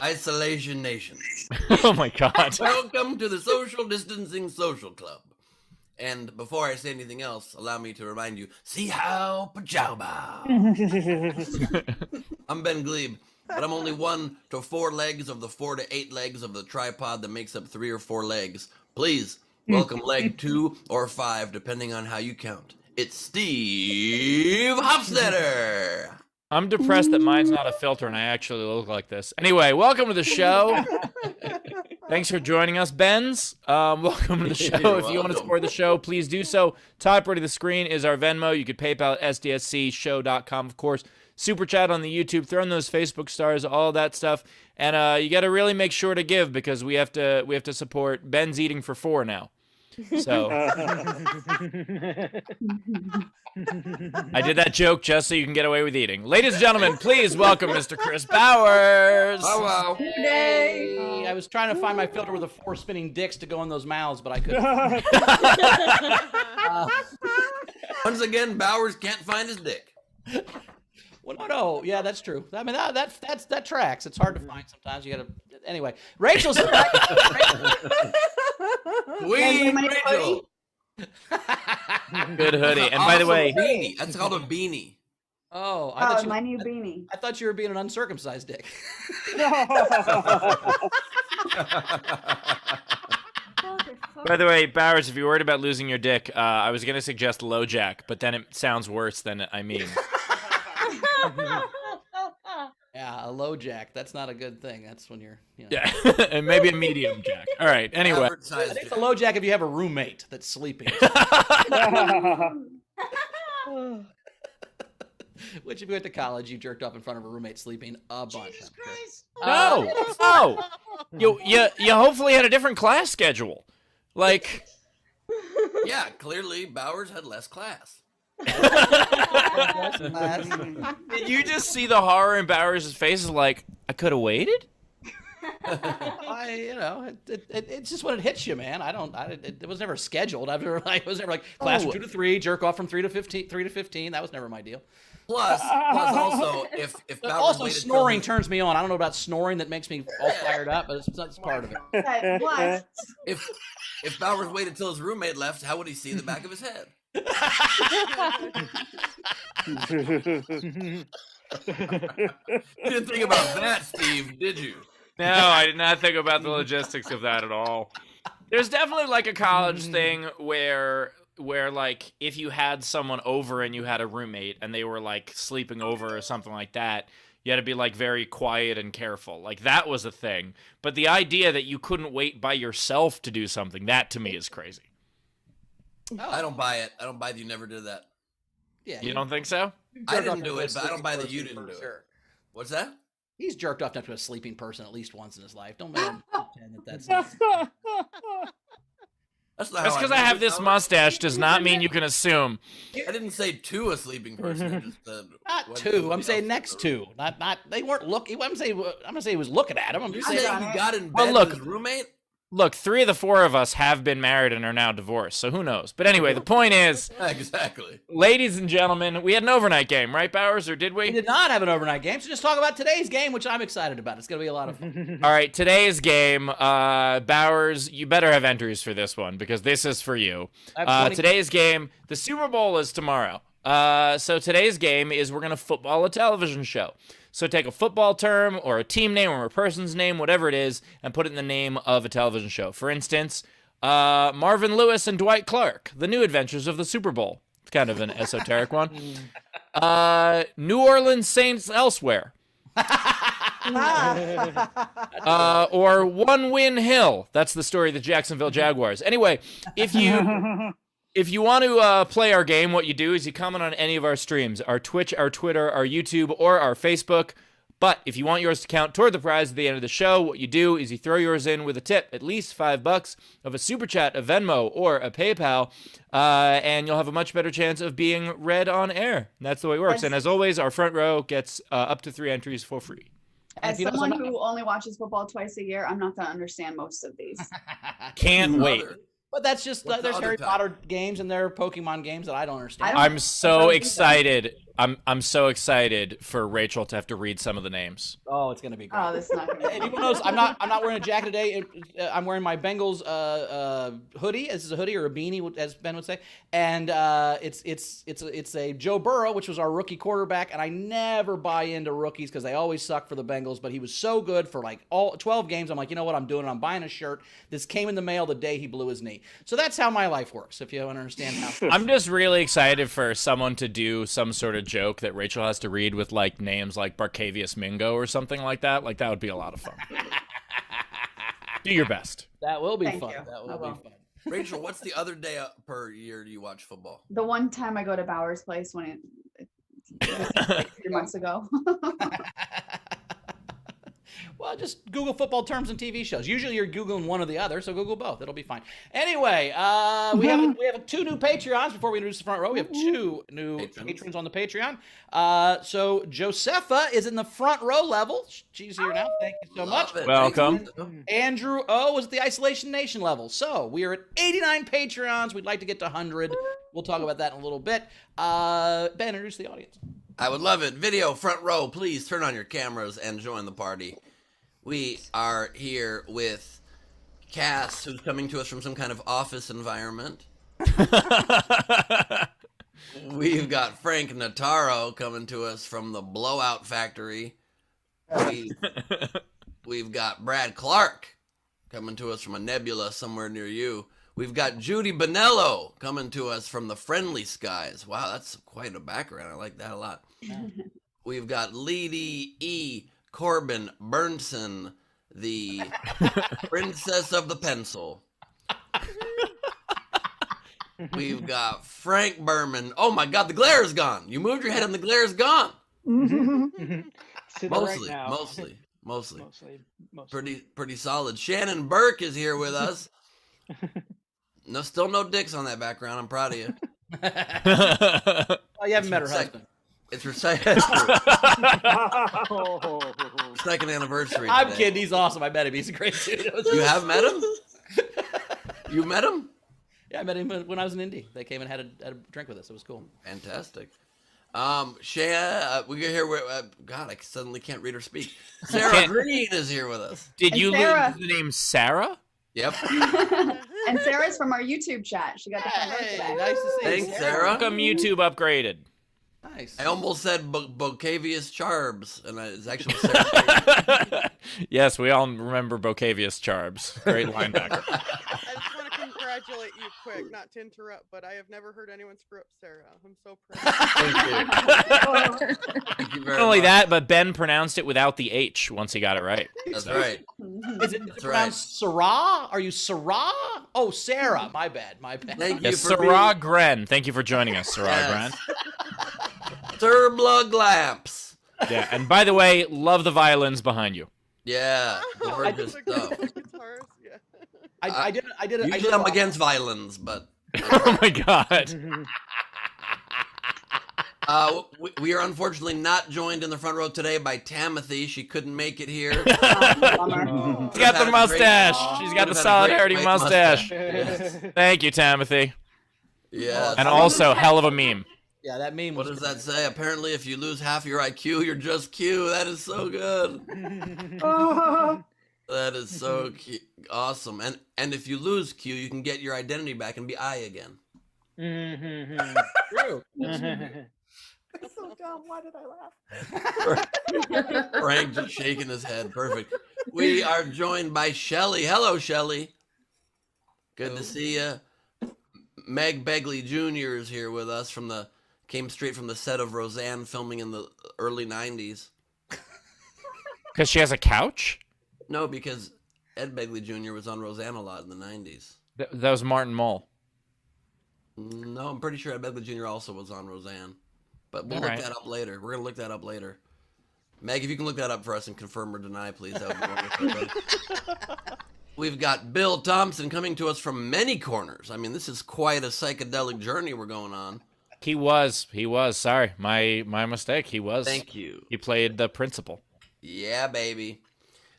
Isolation Nation. Oh my God. Welcome to the Social Distancing Social Club. And before I say anything else, allow me to remind you, see how pajama. I'm Ben Gleib, but I'm only 1 to 4 legs of the 4 to 8 legs of the tripod that makes up 3 or 4 legs. Please welcome leg 2 or 5, depending on how you count. It's Steve Hofstetter. I'm depressed that mine's not a filter and I actually look like this. Anyway, welcome to the show. Thanks for joining us, Benz. Welcome to the show. If you want to support the show, please do so. Top right of the screen is our Venmo. You could PayPal at sdscshow.com, of course. Super chat on the YouTube. Throw in those Facebook stars, all that stuff. And you got to really make sure to give because we have to support Ben's eating for 4 now. So I did that joke just so you can get away with eating. Ladies and gentlemen, please welcome Mr. Chris Bowers. Hello. Hey. I was trying to find my filter with the 4 spinning dicks to go in those mouths, but I couldn't. Once again, Bowers can't find his dick. Well, no, yeah, that's true. I mean, that tracks. It's hard to find sometimes. You gotta. Anyway, Rachel's. Sweet Rachel. Good hoodie. And by the way, beanie. That's called a beanie. Oh, my new beanie. I thought you were being an uncircumcised dick. By the way, Bowers, if you're worried about losing your dick, I was going to suggest low jack, but then it sounds worse than I mean. Yeah, a low jack. That's not a good thing. That's when you're, Yeah, and maybe a medium jack. All right, anyway. I think it's a low jack if you have a roommate that's sleeping. Which, if you went to college, you jerked off in front of a roommate sleeping a bunch. Jesus Christ. No. You hopefully had a different class schedule. Like. Yeah, clearly Bowers had less class. Did you just see the horror in Bowers' face? Like, I could have waited? It's just when it hits you, man. It was never scheduled. It was never like class from 2 to 3, jerk off from 3 to 15. That was never my deal. Plus also, if Bowers also waited snoring turns me on. I don't know about snoring that makes me all fired up, but it's part of it. What? If Bowers waited till his roommate left, how would he see the back of his head? You didn't think about that, Steve, did you? No, I did not think about the logistics of that at all. There's definitely like a college thing where like if you had someone over and you had a roommate and they were like sleeping over or something like that, you had to be like very quiet and careful. Like that was a thing. But the idea that you couldn't wait by yourself to do something, that to me is crazy. Oh. I don't buy it. I don't buy that you never did that. Yeah, you don't think so? I didn't do it, but I don't buy that you didn't do it. What's that? He's jerked off to a sleeping person at least once in his life. Don't make him pretend that that's That's Just because I have this mustache does not mean you can assume. I didn't say to a sleeping person. I just said not to. I'm saying next to. Not. They weren't looking. I'm gonna say he was looking at him. I'm just saying he got in bed with his roommate. Look, 3 of the 4 of us have been married and are now divorced, so who knows? But anyway, the point is... Exactly. Ladies and gentlemen, we had an overnight game, right, Bowers, or did we? We did not have an overnight game, so just talk about today's game, which I'm excited about. It's going to be a lot of fun. All right, today's game, Bowers, you better have entries for this one, because this is for you. Today's game, the Super Bowl is tomorrow. So today's game is we're going to football a television show. So take a football term or a team name or a person's name, whatever it is, and put it in the name of a television show. For instance, Marvin Lewis and Dwight Clark, The New Adventures of the Super Bowl. It's kind of an esoteric one. New Orleans Saints Elsewhere. Or One Win Hill. That's the story of the Jacksonville Jaguars. Anyway, if you want to play our game, what you do is you comment on any of our streams, our Twitch, our Twitter, our YouTube, or our Facebook. But if you want yours to count toward the prize at the end of the show, what you do is you throw yours in with a tip, at least $5 of a Super Chat, a Venmo, or a PayPal, and you'll have a much better chance of being read on air. And that's the way it works. And as always, our front row gets up to 3 entries for free. As someone who only watches football twice a year, I'm not going to understand most of these. Can't wait. But that's just, there's Harry Potter games and there are Pokemon games that I don't understand. I'm so excited. I'm so excited for Rachel to have to read some of the names. Oh, it's gonna be great. Oh, this is not gonna be Anyone knows I'm not wearing a jacket today. I'm wearing my Bengals hoodie. This is a hoodie or a beanie, as Ben would say, and it's a Joe Burrow, which was our rookie quarterback. And I never buy into rookies because they always suck for the Bengals. But he was so good for like all 12 games. I'm like, you know what, I'm doing it. I'm buying a shirt. This came in the mail the day he blew his knee. So that's how my life works. If you don't understand how. I'm just really excited for someone to do some sort of joke that Rachel has to read with like names like Barcavius Mingo or something like that. Like that would be a lot of fun. Do your best. That will be Thank fun. you. That I will will. be fun. Rachel, what's the other day per year do you watch football? The one time I go to Bauer's place when it was like 3 months ago. Well, just Google football terms and TV shows. Usually you're Googling one or the other, so Google both. It'll be fine. Anyway, we have 2 new Patreons before we introduce the front row. We have 2 new patrons on the Patreon. So Josepha is in the front row level. She's here now. Thank you so much. Welcome. Andrew O is at the Isolation Nation level. So we are at 89 Patreons. We'd like to get to 100. We'll talk about that in a little bit. Ben, introduce the audience. I would love it. Video front row, please turn on your cameras and join the party. We are here with Cass, who's coming to us from some kind of office environment. We've got Frank Notaro coming to us from the Blowout Factory. We've got Brad Clark coming to us from a nebula somewhere near you. We've got Judy Bonello coming to us from the Friendly Skies. Wow, that's quite a background. I like that a lot. We've got Leedy E. Corbin Burnson, the princess of the pencil. We've got Frank Berman. Oh my God, the glare's gone. You moved your head and the glare's gone. Mostly. Pretty solid. Shannon Burke is here with us. No, still no dicks on that background. I'm proud of you. Oh, you haven't met her husband. It's her second anniversary. I'm today. kidding. He's awesome. I met him. He's a great dude. You have met him? You met him? Yeah, I met him when I was in Indy. They came and had a drink with us. It was cool. Fantastic. We get here. God, I suddenly can't read or speak. Sarah Green is here with us. Did And you Sarah- leave the name Sarah? Yep. And Sarah's from our YouTube chat. She got the front row Hey, today. nice to see you. Thanks, Sarah. Welcome, YouTube upgraded. Nice. I almost said Bocavius Charbs, and it's actually Sarah. Yes, we all remember Bocavius Charbs. Great linebacker. I just want to congratulate you quick, not to interrupt, but I have never heard anyone screw up Sarah. I'm so proud. Thank you very Not only much. that, but Ben pronounced it without the H once he got it right. That's right. Is it That's pronounced Sarah? Are you Sarah? Oh, Sarah. My bad. Thank you Yes, for Sarah Gren. Thank you for joining us, Sarah Yes. Gren. Turblug Lamps. Yeah, and by the way, love the violins behind you. Yeah, Oh, gorgeous the stuff. guitars, yeah. I did Usually I'm against violins, but Oh my god. we are unfortunately not joined in the front row today by Tamothy. She couldn't make it here. Bummer. She's got the mustache. She's got the Would've had a great solidarity white mustache. Yes. Thank you, Timothy. Yeah. And also, hell of a meme. Yeah, that meme What was does that say? Apparently, if you lose half your IQ, you're just Q. That is so good. That is so awesome. And if you lose Q, you can get your identity back and be I again. true. That's so dumb. Why did I laugh? Frank just shaking his head. Perfect. We are joined by Shelly. Hello, Shelly. Good to see you. Meg Begley Jr. is here with us came straight from the set of Roseanne filming in the early 90s. Because she has a couch? No, because Ed Begley Jr. was on Roseanne a lot in the 90s. That was Martin Mull. No, I'm pretty sure Ed Begley Jr. also was on Roseanne. But we'll All look right. that up later. We're going to look that up later. Meg, if you can look that up for us and confirm or deny, please, that would be wonderful. We've got Bill Thompson coming to us from many corners. I mean, this is quite a psychedelic journey we're going on. He was. Sorry, my mistake. He was. Thank you. He played the principal. Yeah, baby.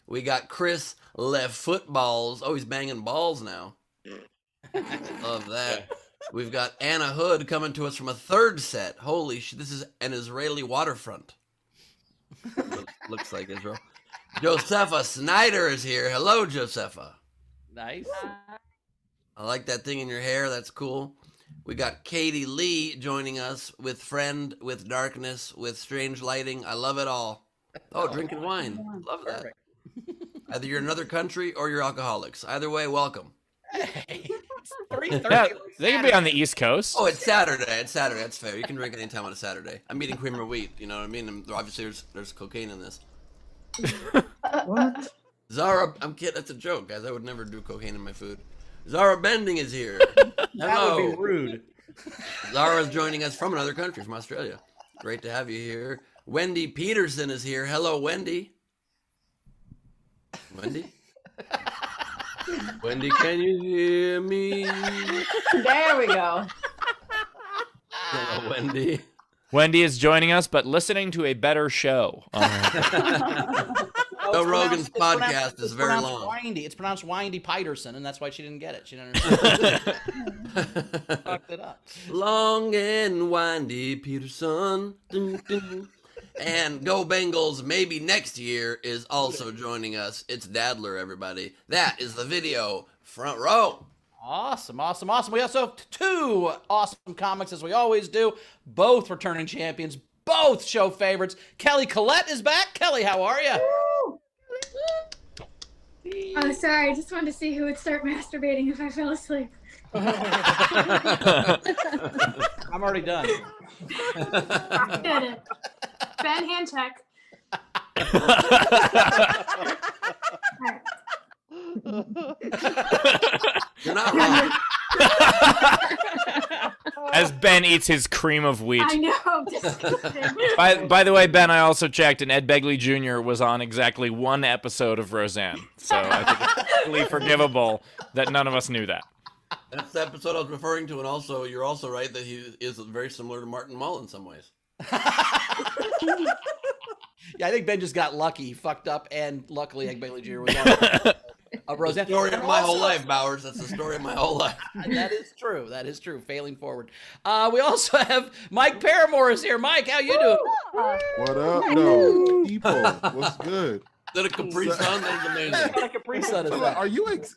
We got Chris Left Footballs. Oh, he's banging balls now. Love that. We've got Anna Hood coming to us from a third set. Holy shit, this is an Israeli waterfront. Looks like Israel. Josepha Snyder is here. Hello, Josepha. Nice. I like that thing in your hair. That's cool. We got Katie Lee joining us with Friend, with Darkness, with Strange Lighting. I love it all. Oh, drinking wine. Love that. Perfect. Either you're in another country or you're alcoholics. Either way, welcome. Hey, it's 3:30. Yeah, they can be on the East Coast. Oh, it's Saturday. It's Saturday. That's fair. You can drink anytime on a Saturday. I'm eating cream of wheat. You know what I mean? And obviously, there's cocaine in this. What? Zara, I'm kidding. That's a joke, guys. I would never do cocaine in my food. Zara Bending is here. That Hello. would be rude. Zara's joining us from another country, from Australia. Great to have you here. Wendy Peterson is here. Hello, Wendy. Wendy? Wendy, can you hear me? There we go. Hello, Wendy. Wendy is joining us, but listening to a better show. Joe Rogan's It's pronounced- podcast is it's very pronounced long. Windy. It's pronounced Windy Peterson, and that's why she didn't get it. She didn't understand. Fucked it up. Long and windy, Peterson. Dun, dun. And Go Bengals, maybe next year, is also joining us. It's Dadler, everybody. That is the video. Front row. Awesome. We also have two awesome comics, as we always do. Both returning champions, both show favorites. Kelly Collette is back. Kelly, how are you? Oh, sorry. I just wanted to see who would start masturbating if I fell asleep. I'm already done. Did it. Ben, hand check. You're not wrong. As Ben eats his cream of wheat. I know. Disgusting. By the way, Ben, I also checked, and Ed Begley Jr. was on exactly one episode of Roseanne. So I think it's totally forgivable that none of us knew that. That's the episode I was referring to, and also, you're also right that he is very similar to Martin Mull in some ways. Yeah, I think Ben just got lucky. He fucked up, and luckily, Egg Bailey Jr. was on Roseanne. The story of And my whole also- life, Bowers. That's the story of my whole life. That is true. That is true. Failing forward. We also have Mike Paramore is here. Mike, how you doing? What up, though? People, what's good? Is that a Capri Sun? That's amazing. What a Capri Sun is Are that? you Wait,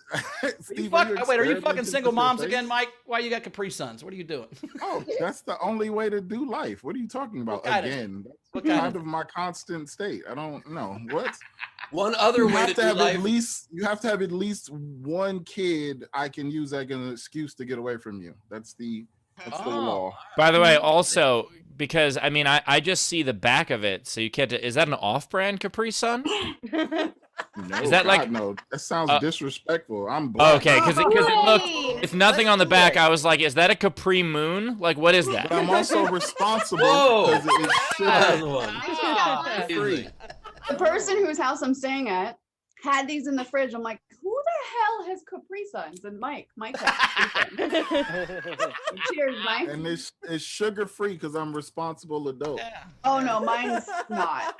Steve? are you fucking experimenting single with your moms face? again, Mike? Why you got Capri Suns? What are you doing? Oh, that's the only way to do life. What are you talking about kind of- again? what That's kind kind of- of my constant state. I don't know what. One other You way have to to do have life. at least. You have to have at least one kid I can use as an excuse to get away from you. That's the Oh. law. By the way, also, because, I mean, I just see the back of it, so you can't... Is that an off-brand Capri Sun? No, Is that God, like- no? That sounds disrespectful. I'm black. Okay, because it looked... Wait. It's nothing on the back. I was like, is that a Capri Moon? Like, what is But that? I'm also responsible Whoa. because it should That's have the one. Ah. Easy. The person whose house I'm staying at had these in the fridge. I'm like, who the hell has Capri Suns? And Mike has Capri Suns. Cheers, Mike. and it's sugar free because I'm responsible adult. Oh no, mine's not.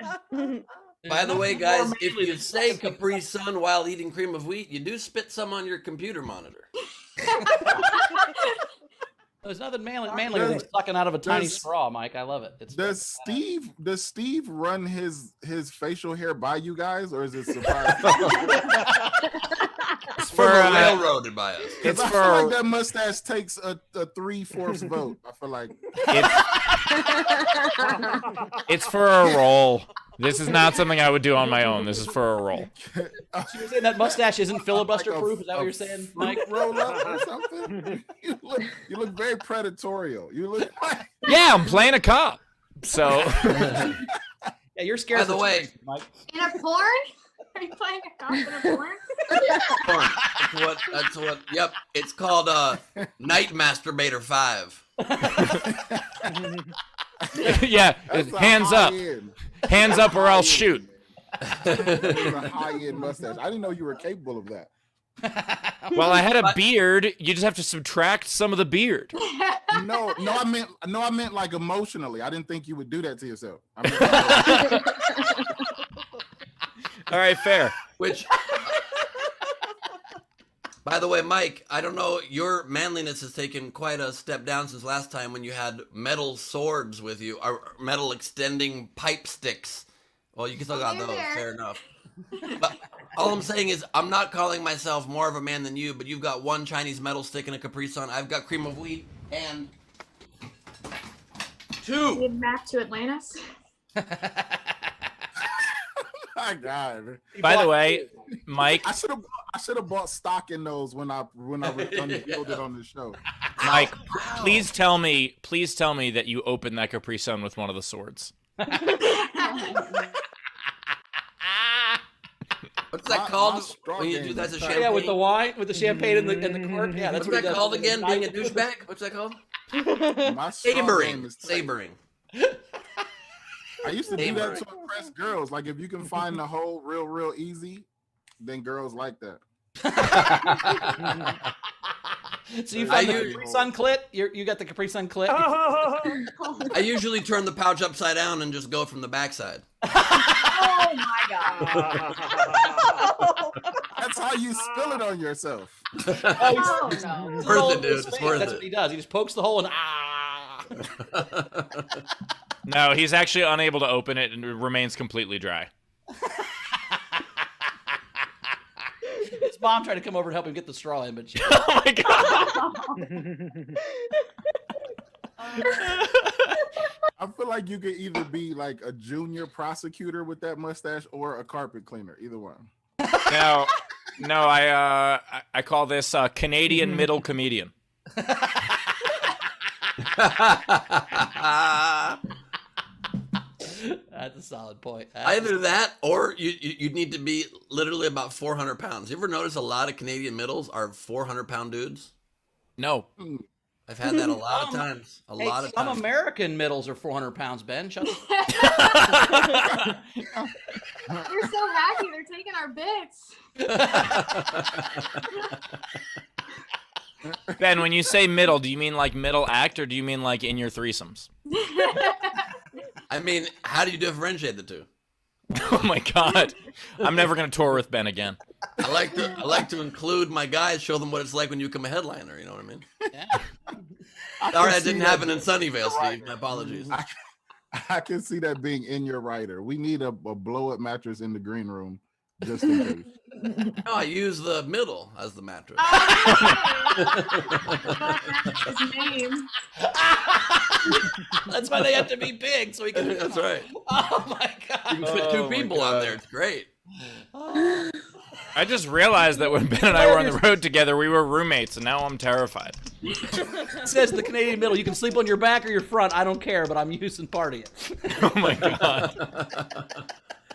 By the way, guys, More if manly you than say fucking- Capri Sun while eating cream of wheat, you do spit some on your computer monitor. There's nothing manlier than sucking out of a tiny Does- straw, Mike. I love it. It's Does Steve run his facial hair by you guys, or is it surprise? It's For for, railroaded by us. it's I feel like for, that mustache takes a 3/4 vote. I feel like it's for a role. This is not something I would do on my own. This is for a role. So you're saying that mustache isn't filibuster Like a- proof? Is that what a you're saying, fruit Mike? roll up or something. You look very predatorial. You look like Yeah, I'm playing a cop. So, Yeah, you're scared. By of the way- truth, Mike. In a porn? Are you playing a cop in a porn? Porn. That's what, yep. It's called Night Masturbator 5. yeah, that's a hands up. high-end. Hands up or I'll shoot. That's a high-end mustache. I didn't know you were capable of that. Well, I had a beard. You just have to subtract some of the beard. No, I meant like emotionally. I didn't think you would do that to yourself. I meant, All right, fair. Which By the way, Mike, I don't know, your manliness has taken quite a step down since last time when you had metal swords with you, or metal extending pipe sticks. Well, you still got They're those, there. fair enough. But all I'm saying is, I'm not calling myself more of a man than you, but you've got one Chinese metal stick and a Capri Sun. I've got cream of wheat and two. Need a map to Atlantis. My God. By the way, Mike, I should have bought stock in those when I unveiled it on the show. Mike, please tell me that you opened that Capri Sun with one of the swords. What's that called when you do that to champagne? Yeah, with the wine, with the champagne in the cork. Yeah, that's What's what that he called does. again? Being a douchebag? What's that called? My straw game Sabering. is tight. Sabering. I used to do that Sabering. to impress girls. Like if you can find the hole real easy, then girls like that. So you found the use- Capri Sun clit? You got the Capri Sun clit? I usually turn the pouch upside down and just go from the backside. Oh my god. That's how you spill it on yourself. Oh no. It's worth it, dude. It's worth That's it. what he does. He just pokes the hole and No, he's actually unable to open it and it remains completely dry. His mom tried to come over to help him get the straw in, but she... Oh my god! I feel like you could either be like a junior prosecutor with that mustache or a carpet cleaner. Either one. No, I call this Canadian middle comedian. That's a solid point. Either that or you need to be literally about 400 pounds. You ever notice a lot of Canadian middles are 400-pound dudes? No. I've had that a lot of times. A lot of Some times. American middles are 400 pounds, Ben. Shut the You're so happy they're taking our bits. Ben, when you say middle, do you mean like middle act or do you mean like in your threesomes? I mean, how do you differentiate the two? Oh my god. I'm never going to tour with Ben again. I like to include my guys, show them what it's like when you become a headliner. You know what I mean? Yeah. Sorry, that didn't happen in Sunnyvale, Steve. My apologies. I can see that being in your writer. We need a blow up mattress in the green room just in case. No, I use the middle as the mattress. His name. That's why they have to be big, so he can... That's right. Oh my You god. can fit two Oh my people on God. there. It's great. I just realized that when Ben and I were on the road together, we were roommates, and now I'm terrified. It says the Canadian middle. You can sleep on your back or your front. I don't care, but I'm using part of it. Oh my god.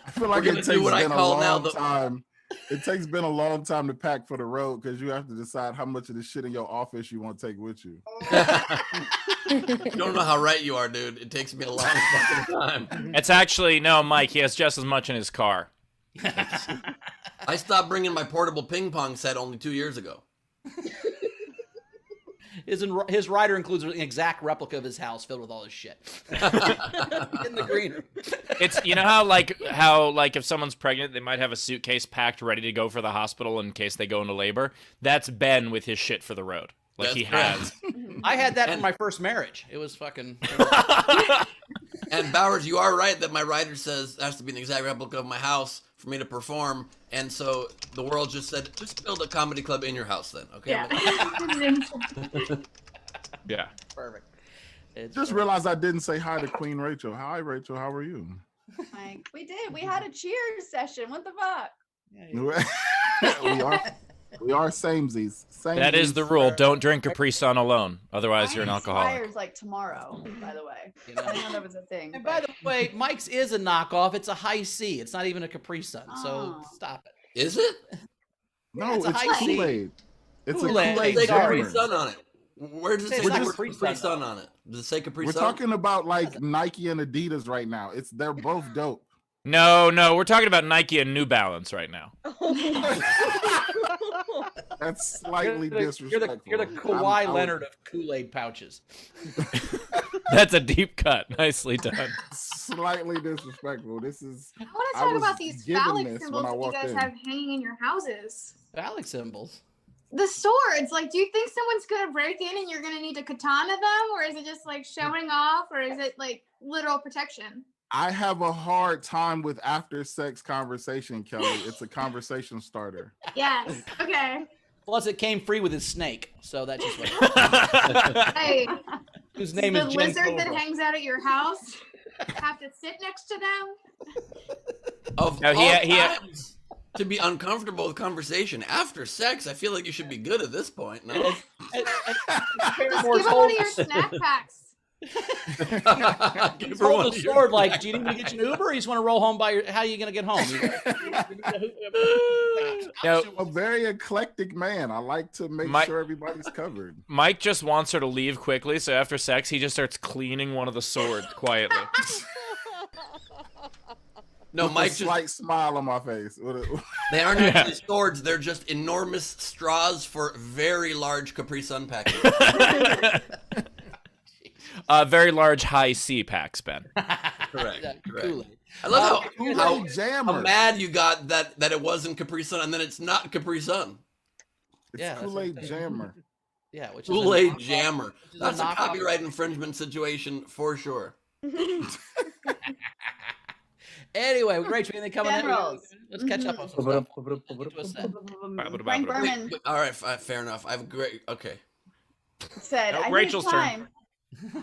I feel like We're it gonna do takes what I been a call now long the- time. It takes been a long time to pack for the road because you have to decide how much of the shit in your office you want to take with you. You don't know how right you are, dude. It takes me a long fucking time. It's actually, no, Mike, he has just as much in his car. I stopped bringing my portable ping pong set only 2 years ago. His rider includes an exact replica of his house filled with all his shit in the green room. It's, you know how if someone's pregnant, they might have a suitcase packed ready to go for the hospital in case they go into labor. That's Ben with his shit for the road. Like That's he correct. has. I had that for my first marriage. It was fucking. And Bowers, you are right that my rider says it has to be an exact replica of my house for me to perform. And so the world just said, just build a comedy club in your house then, okay? Yeah. Yeah. Perfect. It's Just realized I didn't say hi to Queen Rachel. Hi, Rachel. How are you? Like, we did. We had a cheers session. What the fuck? we are samesies. That is the rule. Don't drink Capri Sun alone. Otherwise, you're an alcoholic. Fires like tomorrow, by the way. You know. I didn't know that was a thing. And by the way, Mike's is a knockoff. It's a high C. It's not even a Capri Sun. So Oh. stop it. Is it? No, it's a it's high C. Kool-Aid. It's Kool-Aid. a Kool-Aid Say Capri German. Sun on it. Where does it It's say not the word Capri Capri Sun, Sun on it? Does it say Capri We're Sun? talking about like Nike and Adidas right now. They're both dope. No, we're talking about Nike and New Balance right now. That's slightly You're disrespectful. the Kawhi Leonard of Kool-Aid pouches. That's a deep cut. Nicely done. Slightly disrespectful. This is. I want I to talk was about these given phallic this when symbols I that you walked guys in. have hanging in your houses. Phallic symbols. the swords. Like, do you think someone's gonna break in and you're gonna need to katana them, or is it just like showing off, or is it like literal protection? I have a hard time with after sex conversation, Kelly. It's a conversation starter. Yes. Okay. Plus, it came free with his snake, so that just went. Hey, Whose name the is Jen lizard that Cobra. hangs out at your house have to sit next to them. Of No, all he had- times to be uncomfortable with conversation after sex, I feel like you should be good at this point. No. Just give them one of your snack packs. Give He's her one holding of the your sword like, snacks. do you need me to get you an Uber, or you just want to roll home by your? How are you gonna get home? No, A very eclectic man. I like to make My- sure everybody's covered. Mike just wants her to leave quickly, so after sex, he just starts cleaning one of the swords quietly. No, With Mike a just slight smile on my face. they aren't actually swords, they're just enormous straws for very large Capri Sun packets. Very large high C packs, Ben. Correct. Correct. Kool-Aid. I love how Kool-Aid Jammer. mad you got that it wasn't Capri Sun and then it's not Capri Sun. It's Yeah, that's Kool-Aid what I'm Jammer. Yeah, which is Kool-Aid knockoff- Jammer. which is That's a knockoff- copyright infringement situation for sure. Anyway, Rachel, anything coming in? Generals. Let's catch up on some stuff. Get to a set. Frank Berman All right, fair enough. I have a great. Okay. said, No, I think Rachel's it's turn. time.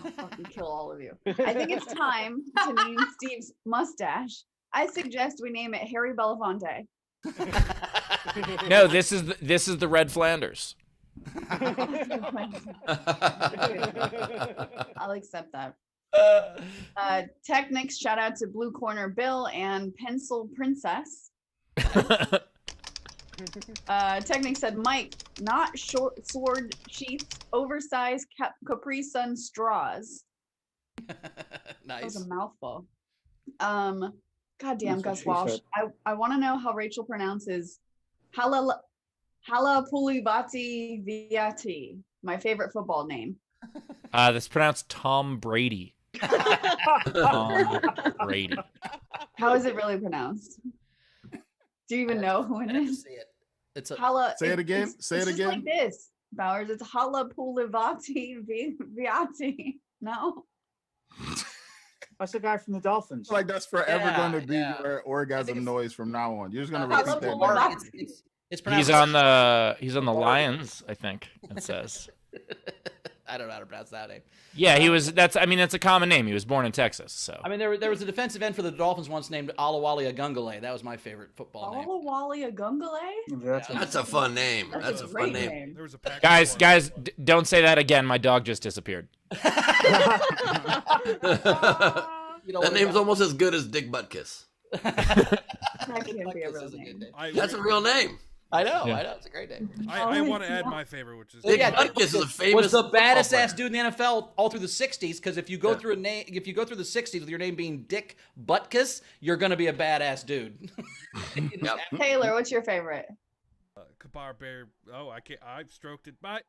I'll fucking kill all of you. I think it's time to name Steve's mustache. I suggest we name it Harry Belafonte. No, this is the Red Flanders. I'll accept that. Technics, shout out to Blue Corner Bill and Pencil Princess. Technics said, Mike, not short sword sheaths, oversized Capri Sun straws. That was Nice. a mouthful. Goddamn, That's what Gus she Walsh. said. I want to know how Rachel pronounces Halapulivati Viati, my favorite football name. That's pronounced Tom Brady. Tom Brady. How is it really pronounced? Do you even know who it I have to is? see it. It's a Say it again. Say it's it just like again. this, Bowers. It's Halapulivati Viati. No? That's the guy from the Dolphins. It's like that's forever Yeah, going to be yeah. your orgasm it's- noise from now on. You're just going to I repeat love that. Bulldog. noise. it's pronounced. He's on the Lions, I think it says. I don't know how to pronounce that name. Yeah, he was. That's a common name. He was born in Texas, so. I mean, there was a defensive end for the Dolphins once named Alawali Agungale. That was my favorite football name. Alawali Agungale? That's a fun name. That's a fun great name. There was a pack Guys, don't say that again. My dog just disappeared. You know That what name's about- almost as good as Dick Butkus. That can't be a This real is a good name. name. That's a real name. I know, Yeah. I know. It's a great name. I want to add my favorite, which is Well, Dick yeah, Butkus is a famous. Was the baddest football ass dude in the NFL all through the '60s? Because if you go through if you go through the '60s with your name being Dick Butkus, you're gonna be a badass dude. Yep. Taylor, what's your favorite? Kabar Bear. Oh, I can't. I've stroked it. Bye.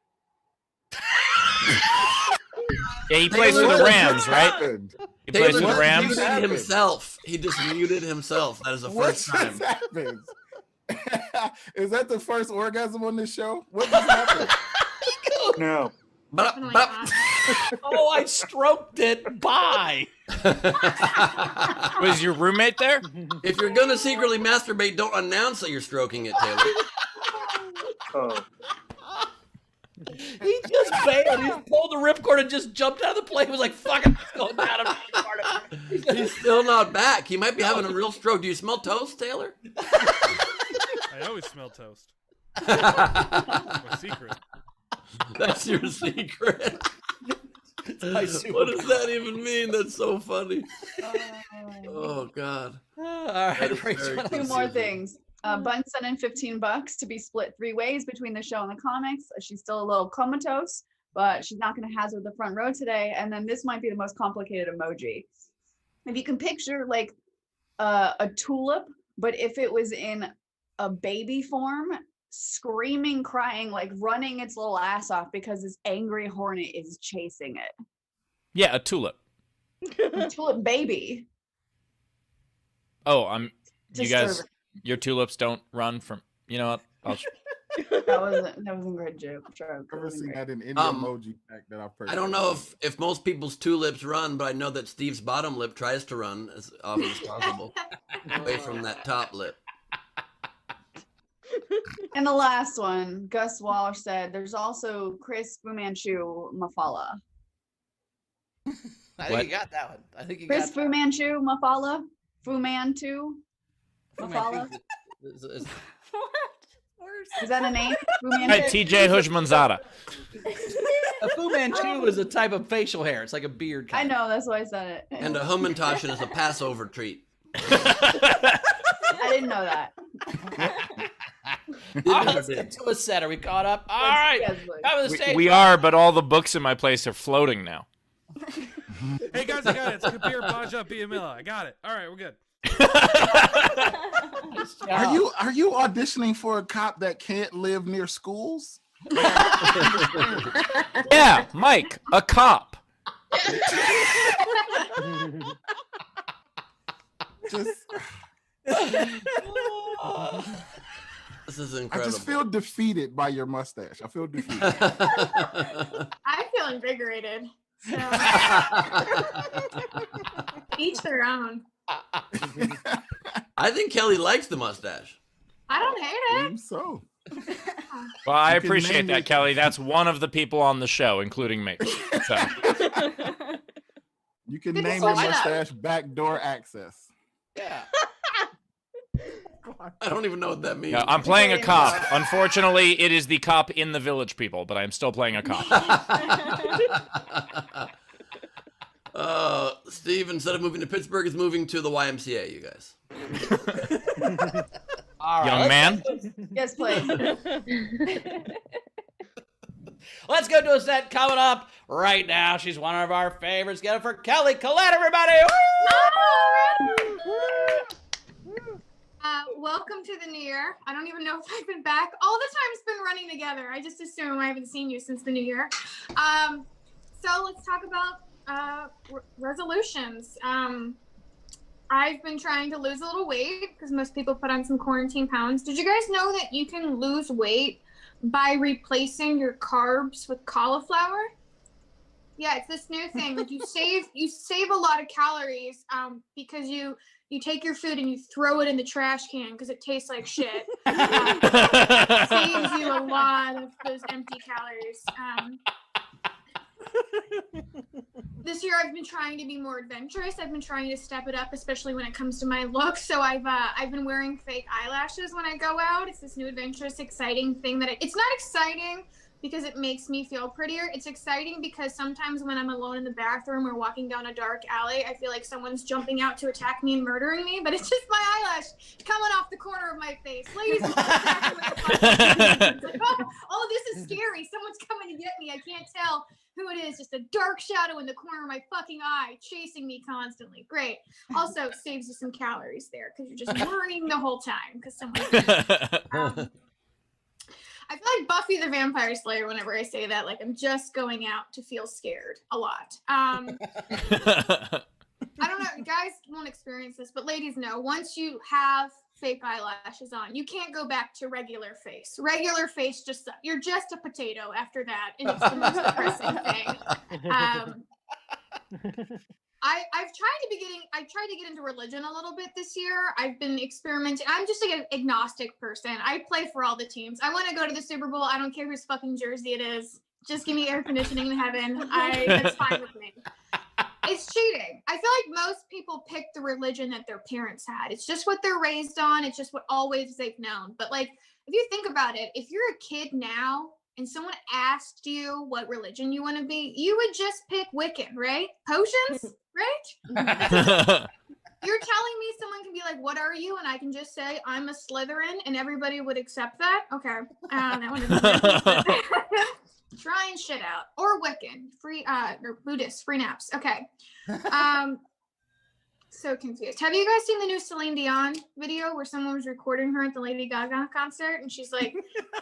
Yeah, he plays for the Rams, right? Happened? He plays for Taylor the Rams. muted himself. He just muted himself. That is the What first time. just happened? Is that the first orgasm on this show? What just happened? No. But, but, Oh, I stroked it. Bye. Was your roommate there? if you're gonna secretly masturbate, don't announce that you're stroking it, Taylor. Oh. He just bailed. He pulled the ripcord and just jumped out of the plane. He was like, "Fuck it, let's go down." He's still not back. He might be having a real stroke. Do you smell toast, Taylor? I always smell toast. My secret. That's your secret. My What does that even mean? That's so funny. Oh God. All That is right, very Rachel. Two more things. Bun sent in $15 to be split 3 ways between the show and the comics. She's still a little comatose, but she's not going to hazard the front row today. And then this might be the most complicated emoji. If you can picture like a tulip, but if it was in a baby form, screaming, crying, like running its little ass off because this angry hornet is chasing it. Yeah, a tulip. A tulip baby. Oh, you guys, Disturbing. your tulips don't run from. You know what? That wasn't a great joke. I've never seen that in any Um, emoji pack that I've purchased. I don't know if most people's two lips run, but I know that Steve's bottom lip tries to run as often as possible away from that top lip. And the last one, Gus Walsh said, "There's also Chris Fu Manchu Mafala." I think you got that one. I think you Chris got Fu Manchu Mafala. Fu Manchu Mafala. Is that a name? Fu Hi, Manchu? TJ Hujmanzada. A Fu Manchu is a type of facial hair. It's like a beard. I know, that's why I said it. And a Hummintashen is a Passover treat. I didn't know that. All right, let's get to a setter. We caught up. All right. Top of the stage. We are, but all the books in my place are floating now. Hey guys, I got it. It's Kabir Baja Biamila. I got it. All right, we're good. Are you auditioning for a cop that can't live near schools? Yeah, Mike, a cop. Just, This is I incredible. just feel defeated by your mustache. I feel defeated. I feel invigorated. So each their own. I think Kelly likes the mustache. I don't hate it. So Well, I You can appreciate name that, it- Kelly. That's one of the people on the show, including me. So, you can Good name your switch it up. mustache backdoor access. Yeah. I don't even know what that means. yeah, I'm playing a cop. Unfortunately, it is the cop in the Village People, but I'm still playing a cop. Steve, instead of moving to Pittsburgh, is moving to the YMCA, you guys. All right. Young man. Yes, please. Let's go to a set coming up right now. She's one of our favorites. Get it for Kelly Collette, everybody. Welcome to the new year. I don't even know if I've been back. All the time's been running together. I just assume I haven't seen you since the new year. So let's talk about resolutions. I've been trying to lose a little weight because most people put on some quarantine pounds. Did you guys know that you can lose weight by replacing your carbs with cauliflower? Yeah, it's this new thing. Like you save a lot of calories because you take your food and you throw it in the trash can because it tastes like shit. Saves you a lot of those empty calories. This year I've been trying to be more adventurous. I've been trying to step it up, especially when it comes to my look. So I've been wearing fake eyelashes when I go out. It's this new adventurous, exciting thing that it's not exciting because it makes me feel prettier. It's exciting because sometimes when I'm alone in the bathroom or walking down a dark alley, I feel like someone's jumping out to attack me and murdering me, but it's just my eyelash coming off the corner of my face. Ladies, oh, this is scary. Someone's coming to get me. I can't tell who it is. Just a dark shadow in the corner of my fucking eye chasing me constantly. Great. Also saves you some calories there because you're just worrying the whole time because someone's I feel like Buffy the Vampire Slayer whenever I say that. Like, I'm just going out to feel scared a lot. I don't know. Guys won't experience this, but ladies know. Once you have fake eyelashes on, you can't go back to regular face. Regular face, you're just a potato after that. And it's the most depressing thing. I've tried to get into religion a little bit this year. I've been experimenting. I'm just like an agnostic person. I play for all the teams. I want to go to the Super Bowl. I don't care whose fucking jersey it is. Just give me air conditioning in heaven. That's fine with me. It's cheating. I feel like most people pick the religion that their parents had. It's just what they're raised on. It's just what always they've known. But like, if you think about it, if you're a kid now and someone asked you what religion you want to be, you would just pick Wiccan, right? Potions, right? You're telling me someone can be like, what are you? And I can just say, I'm a Slytherin, and everybody would accept that? Okay. That one is trying shit out. Or Wiccan. Free, or Buddhist, free naps. Okay. So confused. Have you guys seen the new Celine Dion video where someone was recording her at the Lady Gaga concert and she's like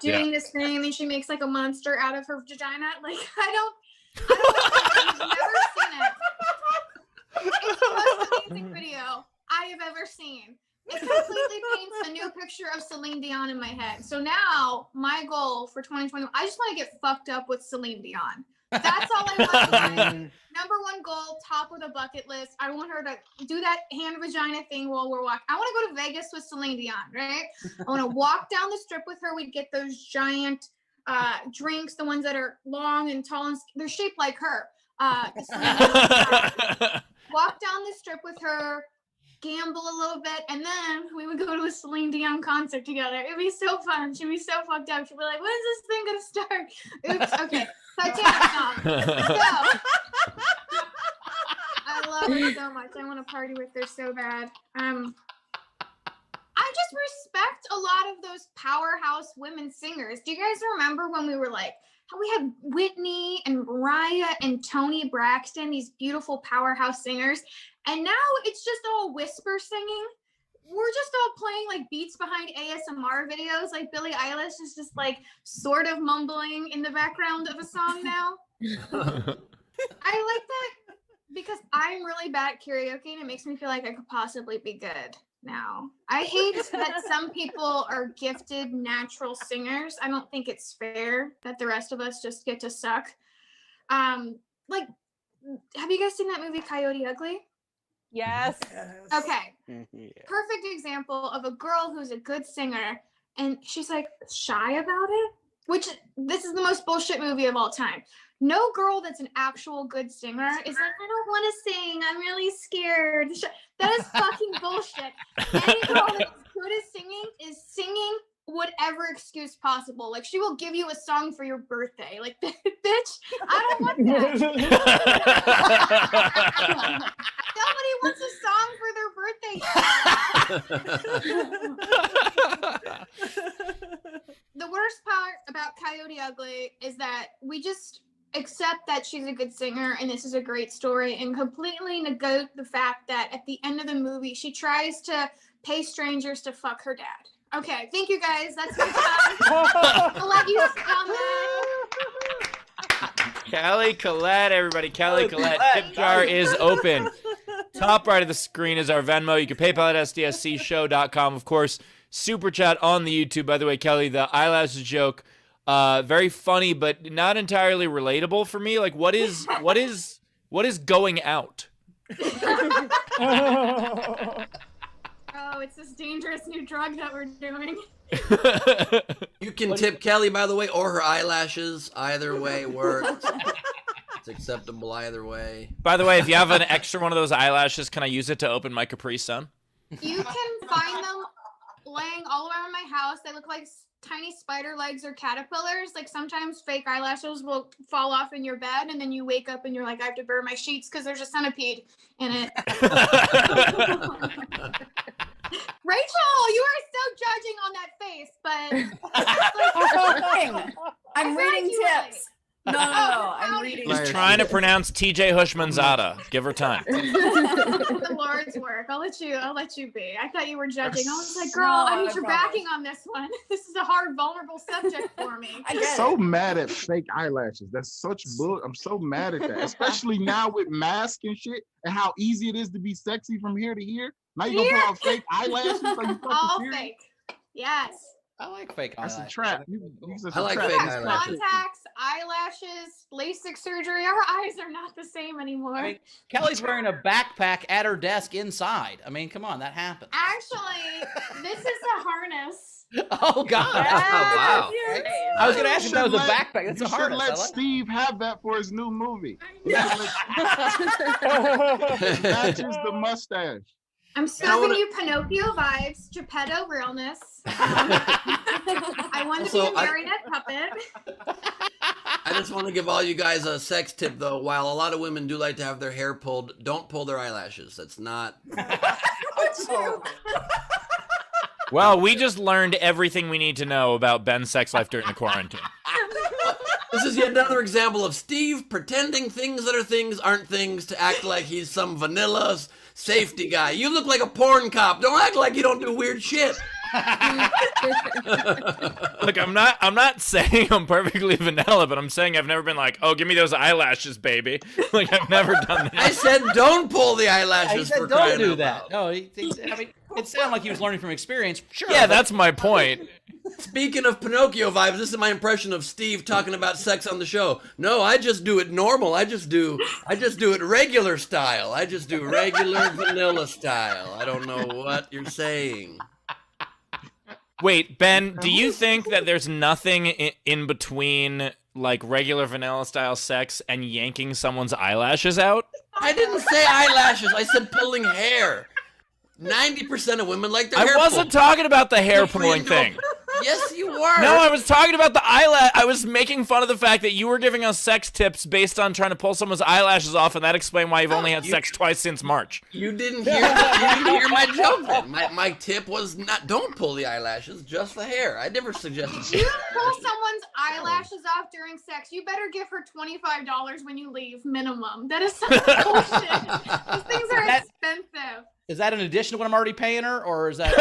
doing this thing and she makes like a monster out of her vagina? Like, I don't I've never seen it. It's the most amazing video I have ever seen. it completely paints a new picture of Celine Dion in my head. So now my goal for 2021, I just want to get fucked up with Celine Dion. That's all I want. Number one goal, top of the bucket list. I want her to do that hand vagina thing while we're walking. I want to go to Vegas with Celine Dion, right? I want to walk down the strip with her. We'd get those giant drinks, the ones that are long and tall, and they're shaped like her. Walk down the strip with her, gamble a little bit, and then we would go to a Celine Dion concert together. It'd be so fun. She'd be so fucked up. She'd be like, "When's this thing gonna start?" Oops. Okay. Titanic song. So, I love her so much. I want to party with her so bad. I just respect a lot of those powerhouse women singers. Do you guys remember when we were like, how we had Whitney and Mariah and Toni Braxton, these beautiful powerhouse singers, and now it's just all whisper singing. We're just all playing like beats behind ASMR videos. Like Billie Eilish is just like sort of mumbling in the background of a song now. I like that because I'm really bad at karaoke and it makes me feel like I could possibly be good now. I hate that some people are gifted natural singers. I don't think it's fair that the rest of us just get to suck. Like, have you guys seen that movie Coyote Ugly? Yes. Okay. Perfect example of a girl who's a good singer and she's like shy about it, which this is the most bullshit movie of all time. No girl that's an actual good singer is like, I don't want to sing. I'm really scared. That is fucking bullshit. Any girl that's good at singing is singing whatever excuse possible. Like she will give you a song for your birthday. Like, bitch, I don't want that. Nobody wants a song for their birthday. The worst part about Coyote Ugly is that we just accept that she's a good singer and this is a great story and completely negate the fact that at the end of the movie she tries to pay strangers to fuck her dad. Okay, thank you guys. That's my time. I'll let you comment. Callie Collette, everybody. Callie Collette. Tip jar is open. Top right of the screen is our Venmo. You can PayPal at sdscshow.com. Of course, Super Chat on the YouTube. By the way, Kelly, the eyelashes joke, very funny, but not entirely relatable for me. Like, what is going out? Oh, it's this dangerous new drug that we're doing. You can tip Kelly, by the way, or her eyelashes. Either way works. It's acceptable either way. By the way, if you have an extra one of those eyelashes, can I use it to open my Capri Sun? You can find them laying all around my house. They look like tiny spider legs or caterpillars. Like sometimes fake eyelashes will fall off in your bed and then you wake up and you're like, I have to burn my sheets because there's a centipede in it. Rachel, you are so judging on that face, but I'm reading tips. No, I'm reading. He's trying to pronounce T.J. Hushmanzada. Give her time. The Lord's work. I'll let you be. I thought you were judging. I was like, girl, I need your backing on this one. This is a hard, vulnerable subject for me. I'm so mad at fake eyelashes. That's such bull. I'm so mad at that, especially now with masks and shit, and how easy it is to be sexy from here to here. Now you gonna put on fake eyelashes? Are you all serious? fake. Yes. I like fake eyelashes. That's a trap. I like fake eyelashes. Contacts, eyelashes, LASIK surgery. Our eyes are not the same anymore. I mean, Kelly's wearing a backpack at her desk inside. I mean, come on, that happens. Actually, this is a harness. Oh God! Wow. I was gonna ask if that was a backpack. That's a harness. Let I like Steve have that for his new movie. Matches the mustache. I'm serving you Pinocchio vibes, Geppetto realness. I want to be a marionette puppet. I just want to give all you guys a sex tip, though. While a lot of women do like to have their hair pulled, don't pull their eyelashes. That's not... Well, we just learned everything we need to know about Ben's sex life during the quarantine. This is yet another example of Steve pretending things that are things aren't things to act like he's some vanilla safety guy. You look like a porn cop. Don't act like you don't do weird shit. Look, I'm not saying I'm perfectly vanilla, but I'm saying I've never been like, oh, give me those eyelashes, baby. Like, I've never done that. I said don't pull the eyelashes. He said for don't crying do out that. loud. No, I mean, It sounded like he was learning from experience. Sure. Yeah, that's my point. Speaking of Pinocchio vibes, this is my impression of Steve talking about sex on the show. No, I just do it normal. I just do it regular style. I just do regular vanilla style. I don't know what you're saying. Wait, Ben, do you think that there's nothing in between like regular vanilla style sex and yanking someone's eyelashes out? I didn't say eyelashes. I said pulling hair. 90% of women like their hair I wasn't pulled. talking about the hair pulling thing. Yes, you were. No, I was talking about the eyelash. I was making fun of the fact that you were giving us sex tips based on trying to pull someone's eyelashes off, and that explained why you've only had sex twice since March. You didn't hear my joke then. My tip was not don't pull the eyelashes, just the hair. I never suggested. You pull someone's eyelashes off during sex, you better give her $25 when you leave, minimum. That is some bullshit. These things are expensive. Is that in addition to what I'm already paying her, or is that?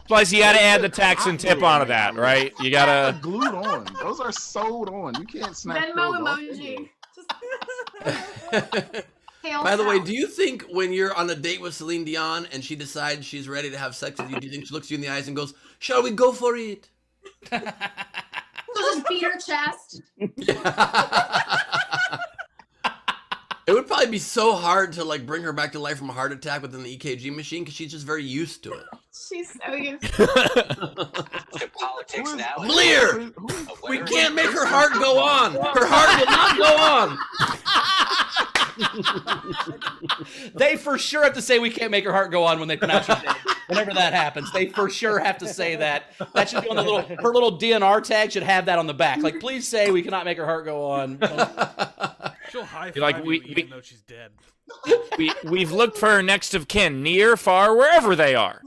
Plus, you got to add the tax and tip onto that, right? You got to glued on. Those are sewed on. You can't snap Venmo those off. emoji. By the way, do you think when you're on a date with Celine Dion and she decides she's ready to have sex with you, do you think she looks you in the eyes and goes, "Shall we go for it"? So just beat her chest. It would probably be so hard to like bring her back to life from a heart attack within the EKG machine because she's just very used to it. She's so used to To politics now. Clear! We can't make her heart go on. Her heart will not go on. They for sure have to say we can't make her heart go on when they pronounce her name. Whenever that happens, they for sure have to say that. That should be on the her little DNR tag should have that on the back. Like, please say we cannot make her heart go on. She'll high five like, you we- even though she's dead. we've looked for her next of kin, near, far, wherever they are.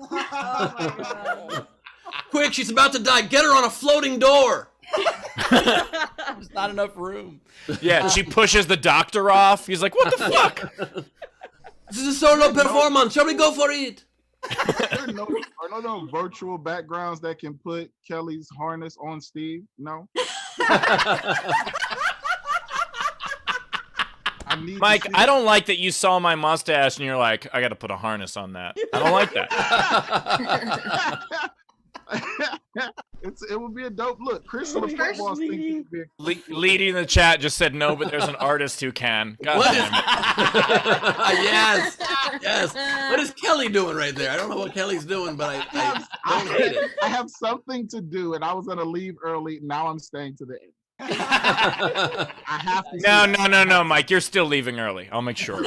Quick, she's about to die. Get her on a floating door. There's not enough room. Yeah, she pushes the doctor off. He's like, "What the fuck?" This is a solo performance. Shall we go for it? Are no virtual backgrounds that can put Kelly's harness on Steve? No. Mike, I don't like that you saw my mustache and you're like, "I got to put a harness on that." I don't like that. It would be a dope look. Chris from the football thinks it would be. Leading the chat just said no, but there's an artist who can. God What damn it. Yes, yes. What is Kelly doing right there? I don't know what Kelly's doing, but I don't hate it. I have something to do, and I was gonna leave early. Now I'm staying to the end. I have to. No, Mike, you're still leaving early. I'll make sure.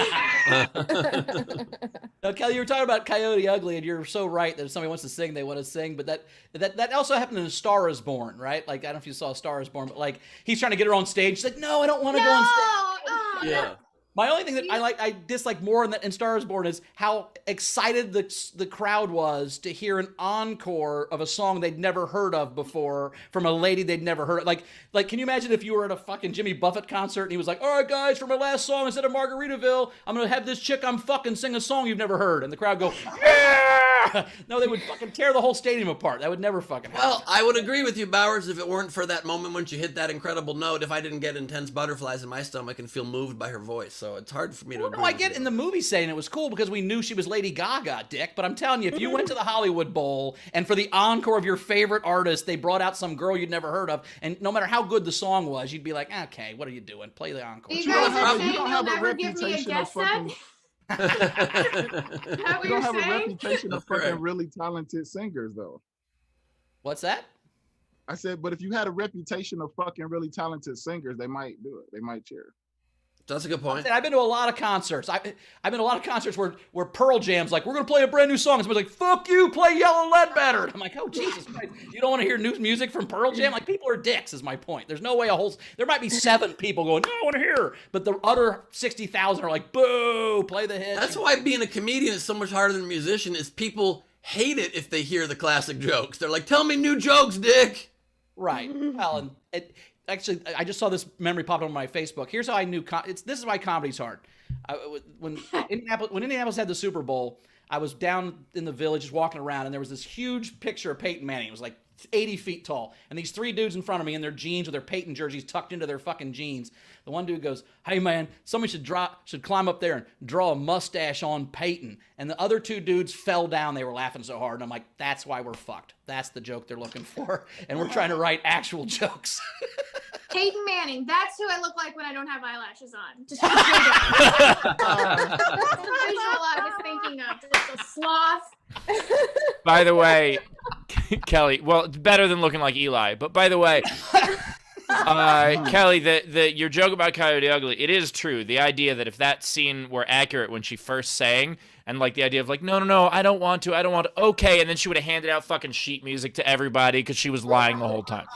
No, Kelly, you were talking about Coyote Ugly, and you're so right that if somebody wants to sing, they want to sing. But that also happened in A Star Is Born, right? Like, I don't know if you saw A Star Is Born, but like he's trying to get her on stage. She's like, "No, I don't want to go on stage." Yeah. My only thing that I dislike more in Star Is Born is how excited the crowd was to hear an encore of a song they'd never heard of before from a lady they'd never heard of. Like, can you imagine if you were at a fucking Jimmy Buffett concert and he was like, "All right, guys, for my last song, instead of Margaritaville, I'm gonna have this chick I'm fucking sing a song you've never heard," and the crowd go, "Yeah!" No, they would fucking tear the whole stadium apart. That would never fucking happen. Well, I would agree with you, Bowers, if it weren't for that moment when she hit that incredible note. If I didn't get intense butterflies in my stomach and feel moved by her voice, so it's hard for me to agree. No, I with get you. in the movie saying it was cool because we knew she was Lady Gaga, Dick. But I'm telling you, if you went to the Hollywood Bowl and for the encore of your favorite artist, they brought out some girl you'd never heard of, and no matter how good the song was, you'd be like, "Okay, what are you doing? Play the encore." You guys are saying you don't you'll have a never give me a reputation of guest set? fucking. Is that what You you're don't have a saying? reputation of fucking really talented singers, though. What's that? I said, but if you had a reputation of fucking really talented singers, they might do it. They might cheer. That's a good point. I've been to a lot of concerts. I've been to a lot of concerts where Pearl Jam's like, "We're gonna play a brand new song." And somebody's like, "Fuck you, play Yellow Ledbetter." And I'm like, "Oh Jesus Christ, you don't want to hear new music from Pearl Jam?" Like, people are dicks, is my point. There's no way there might be 7 people going, "No, I want to hear her," but the other 60,000 are like, "Boo, play the hit." That's why being a comedian is so much harder than a musician. Is people hate it if they hear the classic jokes. They're like, "Tell me new jokes, Dick." Right. Well, and actually, I just saw this memory pop up on my Facebook. Here's how I knew. This is why comedy's hard. When Indianapolis had the Super Bowl, I was down in the village just walking around, and there was this huge picture of Peyton Manning. It was like 80 feet tall. And these 3 dudes in front of me in their jeans with their Peyton jerseys tucked into their fucking jeans. The one dude goes, "Hey man, somebody should climb up there and draw a mustache on Peyton." And the other 2 dudes fell down. They were laughing so hard. And I'm like, that's why we're fucked. That's the joke they're looking for. And we're trying to write actual jokes. Peyton Manning. That's who I look like when I don't have eyelashes on. Just that's the visual I was thinking of. Just a sloth. By the way, Kelly, well, it's better than looking like Eli. But by the way, Kelly, your joke about Coyote Ugly, it is true. The idea that if that scene were accurate when she first sang, and like the idea of like, no, I don't want to, okay, and then she would have handed out fucking sheet music to everybody because she was lying the whole time.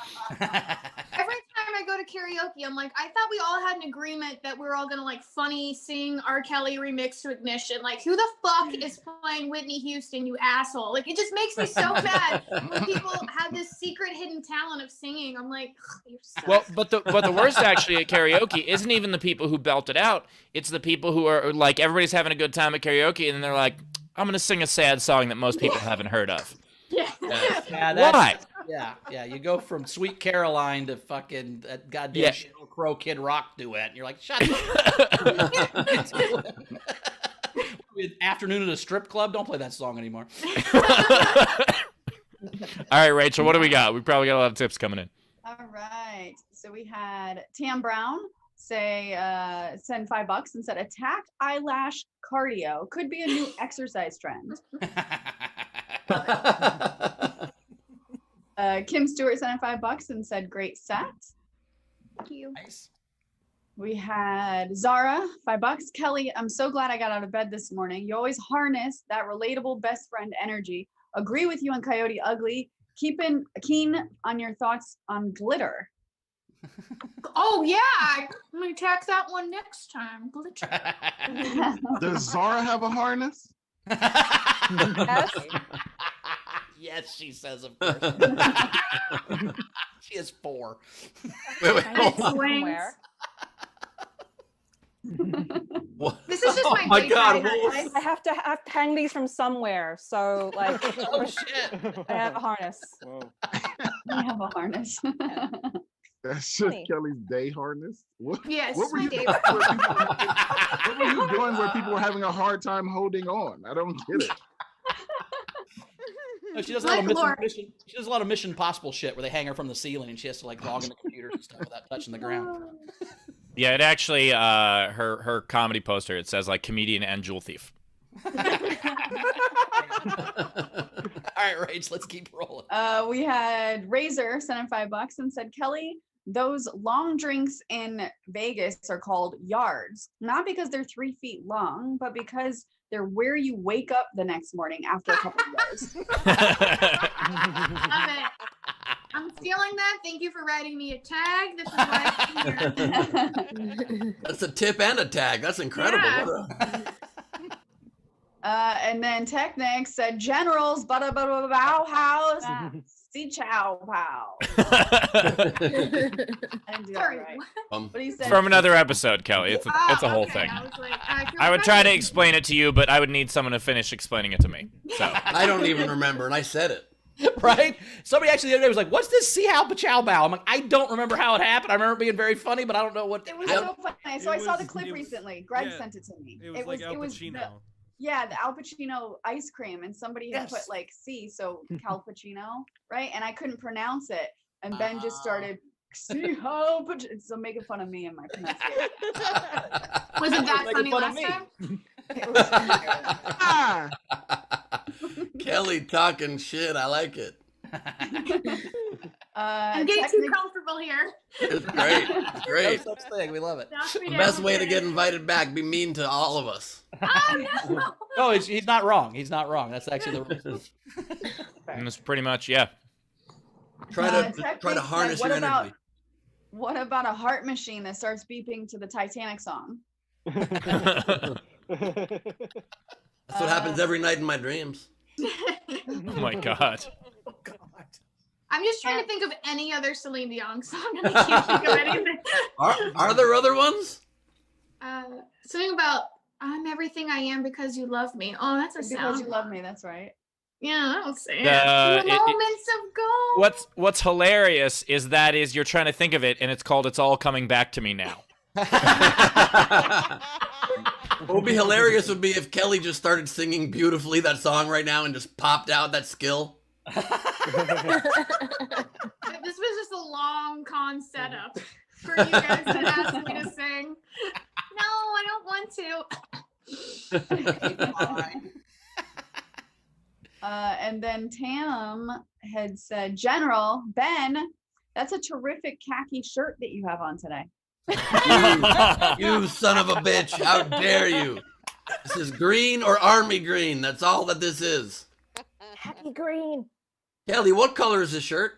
Every time I go to karaoke, I'm like, I thought we all had an agreement that we're all gonna like funny sing R. Kelly remix to Ignition. Like, who the fuck is playing Whitney Houston, you asshole? Like, it just makes me so mad when people have this secret hidden talent of singing. I'm like, you're so Well, but the worst actually at karaoke isn't even the people who belt it out. It's the people who are like, everybody's having a good time at karaoke, and they're like, I'm gonna sing a sad song that most people haven't heard of. Yeah. Why? Yeah. You go from Sweet Caroline to fucking that goddamn Sheryl Crow Kid Rock duet, and you're like, shut up. Afternoon at a strip club. Don't play that song anymore. All right, Rachel, what do we got? We probably got a lot of tips coming in. All right. So we had Tam Brown send $5 and said attack eyelash cardio could be a new exercise trend. Kim Stewart sent $5 and said great set. Thank you. Nice. We had Zara, $5. Kelly, I'm so glad I got out of bed this morning. You always harness that relatable best friend energy. Agree with you on Coyote Ugly. Keeping keen on your thoughts on glitter. Oh yeah, I'm gonna tack that one next time. Glitter. Does Zara have a harness? Yes. Yes, she says, of course. She has 4. Wait. Somewhere. What? This is just Oh my God! I have to hang these from somewhere. So like, Oh shit! I have a harness. Whoa. I have a harness. That's just Funny. Kelly's day harness. What, Yeah, it's what just were my you day. what were you doing where people were having a hard time holding on? I don't get it. No, she does a lot of Like Laura. She does a lot of Mission Impossible shit where they hang her from the ceiling and she has to like log into computers and stuff without touching the ground. Yeah, it actually her comedy poster, it says like comedian and jewel thief. All right, Rach, let's keep rolling. We had Razor sent in $5 and said, Kelly, those long drinks in Vegas are called yards, not because they're 3 feet long, but because they're where you wake up the next morning after a couple of days. Love it. I'm feeling that. Thank you for writing me a tag. This is why I'm here. That's a tip and a tag. That's incredible. Yeah. What And then Technic said, Generals, bow house, see chow pow. I didn't do that Sorry. right. a- But he said, From another episode, Kelly. It's a whole okay. thing. I was like, I feel I would try to offended. explain it to you, but I would need someone to finish explaining it to me. So I don't even remember, and I said it. Right? Somebody actually the other day was like, "What's this see how chow bow?" I'm like, I don't remember how it happened. I remember it being very funny, but I don't know what. it was Yep. so funny. So It I saw the was- clip it was- recently. Greg yeah. sent it to me. It was like Al Pacino. The Al Pacino ice cream, and somebody had put like C, so Cal Pacino, right? And I couldn't pronounce it, and Ben just started see how Pacino, so making fun of me and my pronunciation. Was it that Making funny fun of last me. time? It was hilarious. Ah, Kelly talking shit. I like it. I'm getting too Technic- comfortable here. It's great. It's No great. such thing. We love it. Knock me The down best way to today. get invited back, be mean to all of us. Oh no! No, he's not wrong. He's not wrong. That's actually the rule. and it's pretty much yeah. Try Technic to said, harness what your about, energy. What about a heart machine that starts beeping to the Titanic song? That's what happens every night in my dreams. Oh my god. I'm just trying to think of any other Celine Dion song, and I can't think of anything. Are there other ones? Something about I'm everything I am because you love me. Oh, that's a Because sound. you love me, that's right. Yeah, I'll say it. The- Moments of gold. What's hilarious is you're trying to think of it, and it's called "It's All Coming Back to Me Now." What would be hilarious would be if Kelly just started singing beautifully that song right now and just popped out that skill. This was just a long con setup for you guys to ask me to sing. No, I don't want to. And then Tam had said, General, Ben, that's a terrific khaki shirt that you have on today. You son of a bitch. How dare you? This is green or army green. That's all that this is. Happy green. Kelly, what color is this shirt?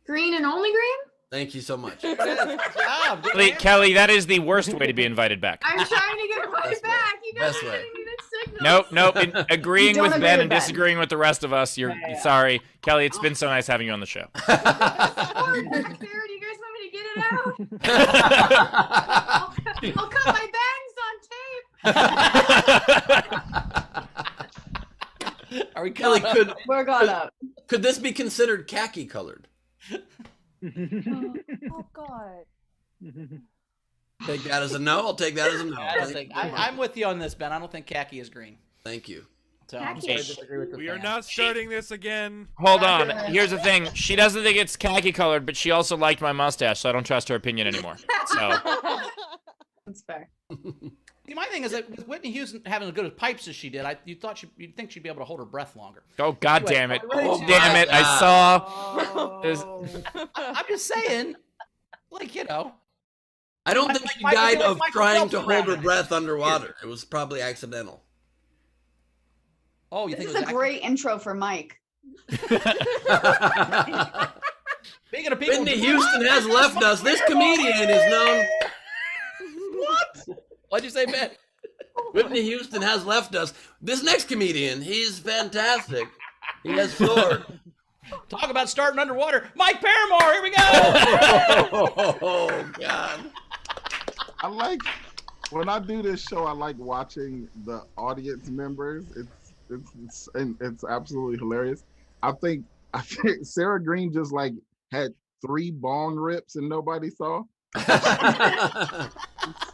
Green and only green? Thank you so much. Good job. Kelly, that is the worst way to be invited back. I'm trying to get invited back. You guys Best are way. giving me the signal. Nope. Agreeing You with don't Ben agree and with Ben. disagreeing with the rest of us. You're sorry, Kelly. It's been so nice having you on the show. Back there. Do you guys want me to get it out? I'll cut my bangs on tape. Are we Kelly, We're caught up. could this be considered khaki colored? Oh God. Take that as a no. I'll take that as a no. I'm with you on this, Ben. I don't think khaki is green. Thank you. So I'm Khaki. sorry to disagree with the We are fan. not starting this again. Hold on. Here's the thing. She doesn't think it's khaki colored, but she also liked my mustache, so I don't trust her opinion anymore. So That's fair. See, my thing is that with Whitney Houston having as good as pipes as she did, you'd think she'd be able to hold her breath longer. oh god damn it. Anyway, Damn it. I saw I'm just saying, like, you know. I don't think she Michael died Phelps- of Michael trying Phelps to around hold her it. breath underwater. It was probably accidental. Oh, you This think is it a was great intro for Mike. Speaking of people, Whitney Houston has left us. This comedian is known. What? What'd you say, Ben? Whitney Houston has left us. This next comedian, he's fantastic. He has soared. Talk about starting underwater. Mike Paramore, here we go. Oh, God. I like when I do this show. I like watching the audience members. It's absolutely hilarious. I think Sarah Green just like had 3 bong rips and nobody saw.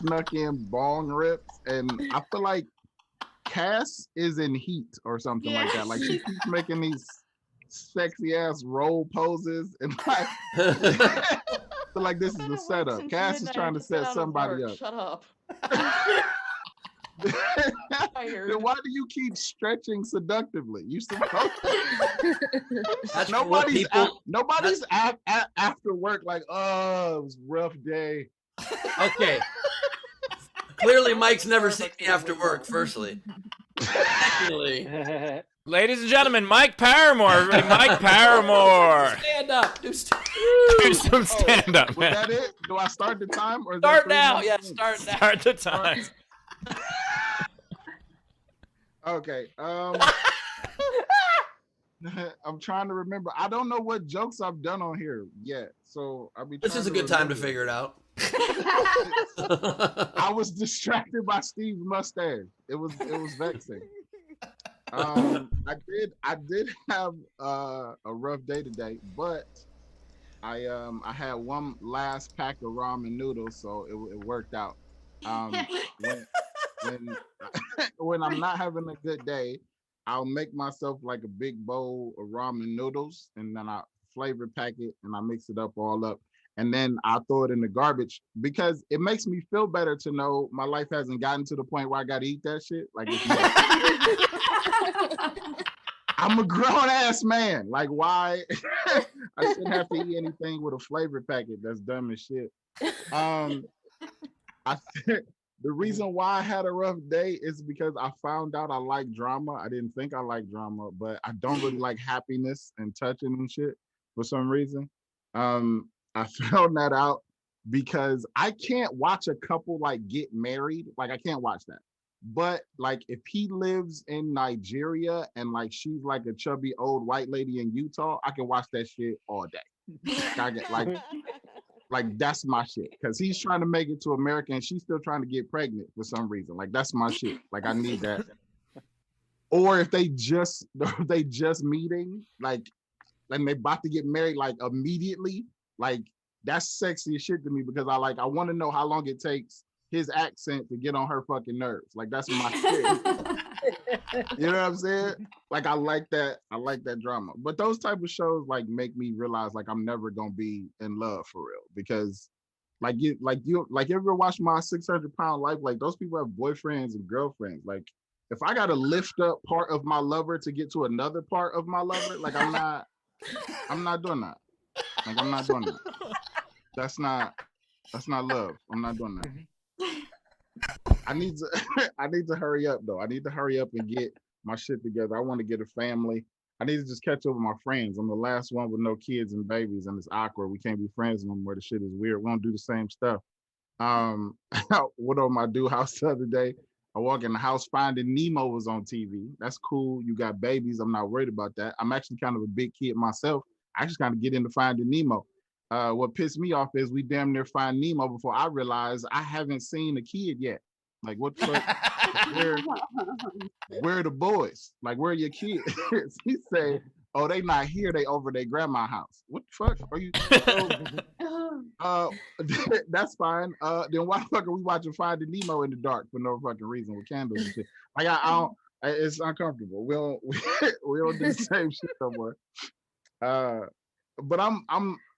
Snuck in bong rips, and I feel like Cass is in heat or something like that. Like she keeps making these sexy ass roll poses, and like, I feel like this is a setup. Cass is trying to set somebody up. Shut up. Then why do you keep stretching seductively? You supposed to. That's what Nobody's after work like, oh, it was a rough day. Okay. Clearly, Mike's never seen me after work, firstly. Secondly, ladies and gentlemen, Mike Paramore. Everybody, Mike Paramore. Stand up. Do some stand up, Was man. that it? Do I start the time? Or is Start that now. 3 Yeah, minutes? start now. Start the time. Okay. I'm trying to remember. I don't know what jokes I've done on here yet, so I'll be. this is a good time to remember. figure it out. I was distracted by Steve's mustache. It was vexing. I did have a rough day today, but I had one last pack of ramen noodles, so it worked out. When I'm not having a good day, I'll make myself like a big bowl of ramen noodles, and then I flavor pack it and I mix it up all up. And then I'll throw it in the garbage because it makes me feel better to know my life hasn't gotten to the point where I got to eat that shit. Like, I'm a grown ass man. Like, why? I shouldn't have to eat anything with a flavor packet. That's dumb as shit. The reason why I had a rough day is because I found out I like drama. I didn't think I liked drama, but I don't really like happiness and touching and shit for some reason. I found that out because I can't watch a couple like get married. Like, I can't watch that. But like, if he lives in Nigeria and like she's like a chubby old white lady in Utah, I can watch that shit all day. I get like that's my shit, because he's trying to make it to America and she's still trying to get pregnant for some reason. Like, that's my shit. Like, I need that. or if they just meeting, like, and they about to get married like immediately, like that's sexy as shit to me because I want to know how long it takes his accent to get on her fucking nerves. Like that's my shit. You know what I'm saying? Like I like that drama. But those type of shows like make me realize like I'm never gonna be in love for real because you ever watch My 600-Pound Life? Like those people have boyfriends and girlfriends. Like if I gotta lift up part of my lover to get to another part of my lover, like I'm not doing that. Like I'm not doing that. That's not love. I'm not doing that. I need to hurry up though. I need to hurry up and get my shit together. I want to get a family. I need to just catch up with my friends. I'm the last one with no kids and babies, and it's awkward. We can't be friends no more. The shit is weird. We don't do the same stuff. What on my dude house the other day? I walk in the house, Finding Nemo was on TV. That's cool. You got babies. I'm not worried about that. I'm actually kind of a big kid myself. I just kind of get into Finding Nemo. What pissed me off is we damn near find Nemo before I realized I haven't seen a kid yet. Like what the fuck? Where are the boys? Like where are your kids? He said, "Oh, they not here. They over their grandma's house." What the fuck are you? That's fine. Then why the fuck are we watching Finding Nemo in the dark for no fucking reason with candles and shit? Like I don't. It's uncomfortable. We don't do the same shit no more. But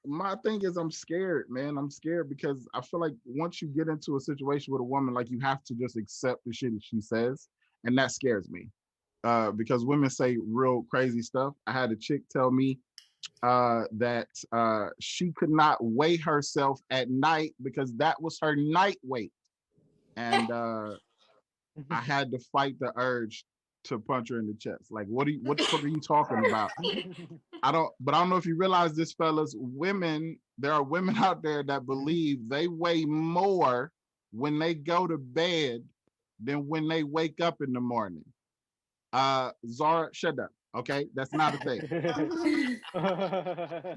my thing is I'm scared, man. I'm scared because I feel like once you get into a situation with a woman, like you have to just accept the shit that she says, and that scares me. Because women say real crazy stuff. I had a chick tell me that she could not weigh herself at night because that was her night weight, and I had to fight the urge to punch her in the chest. Like, what the fuck are you talking about? I don't know if you realize this, fellas. There are women out there that believe they weigh more when they go to bed than when they wake up in the morning. Zara, shut up. Okay, that's not a thing.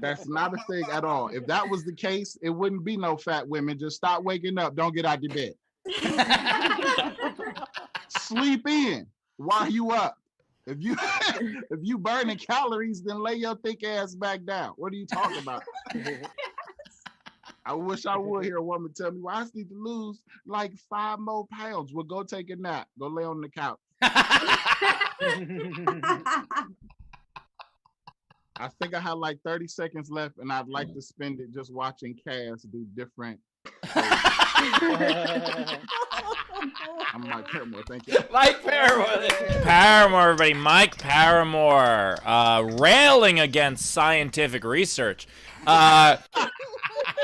That's not a thing at all. If that was the case, it wouldn't be no fat women. Just stop waking up. Don't get out of bed. Sleep in while you up. If you burning calories, then lay your thick ass back down. What are you talking about? I wish I would hear a woman tell me, "Well, I just need to lose like 5 more pounds." Well, go take a nap. Go lay on the couch. I think I have like 30 seconds left, and I'd like to spend it just watching Cass do different. I'm Mike Paramore. Thank you. Mike Paramore. Paramore, everybody. Mike Paramore, railing against scientific research.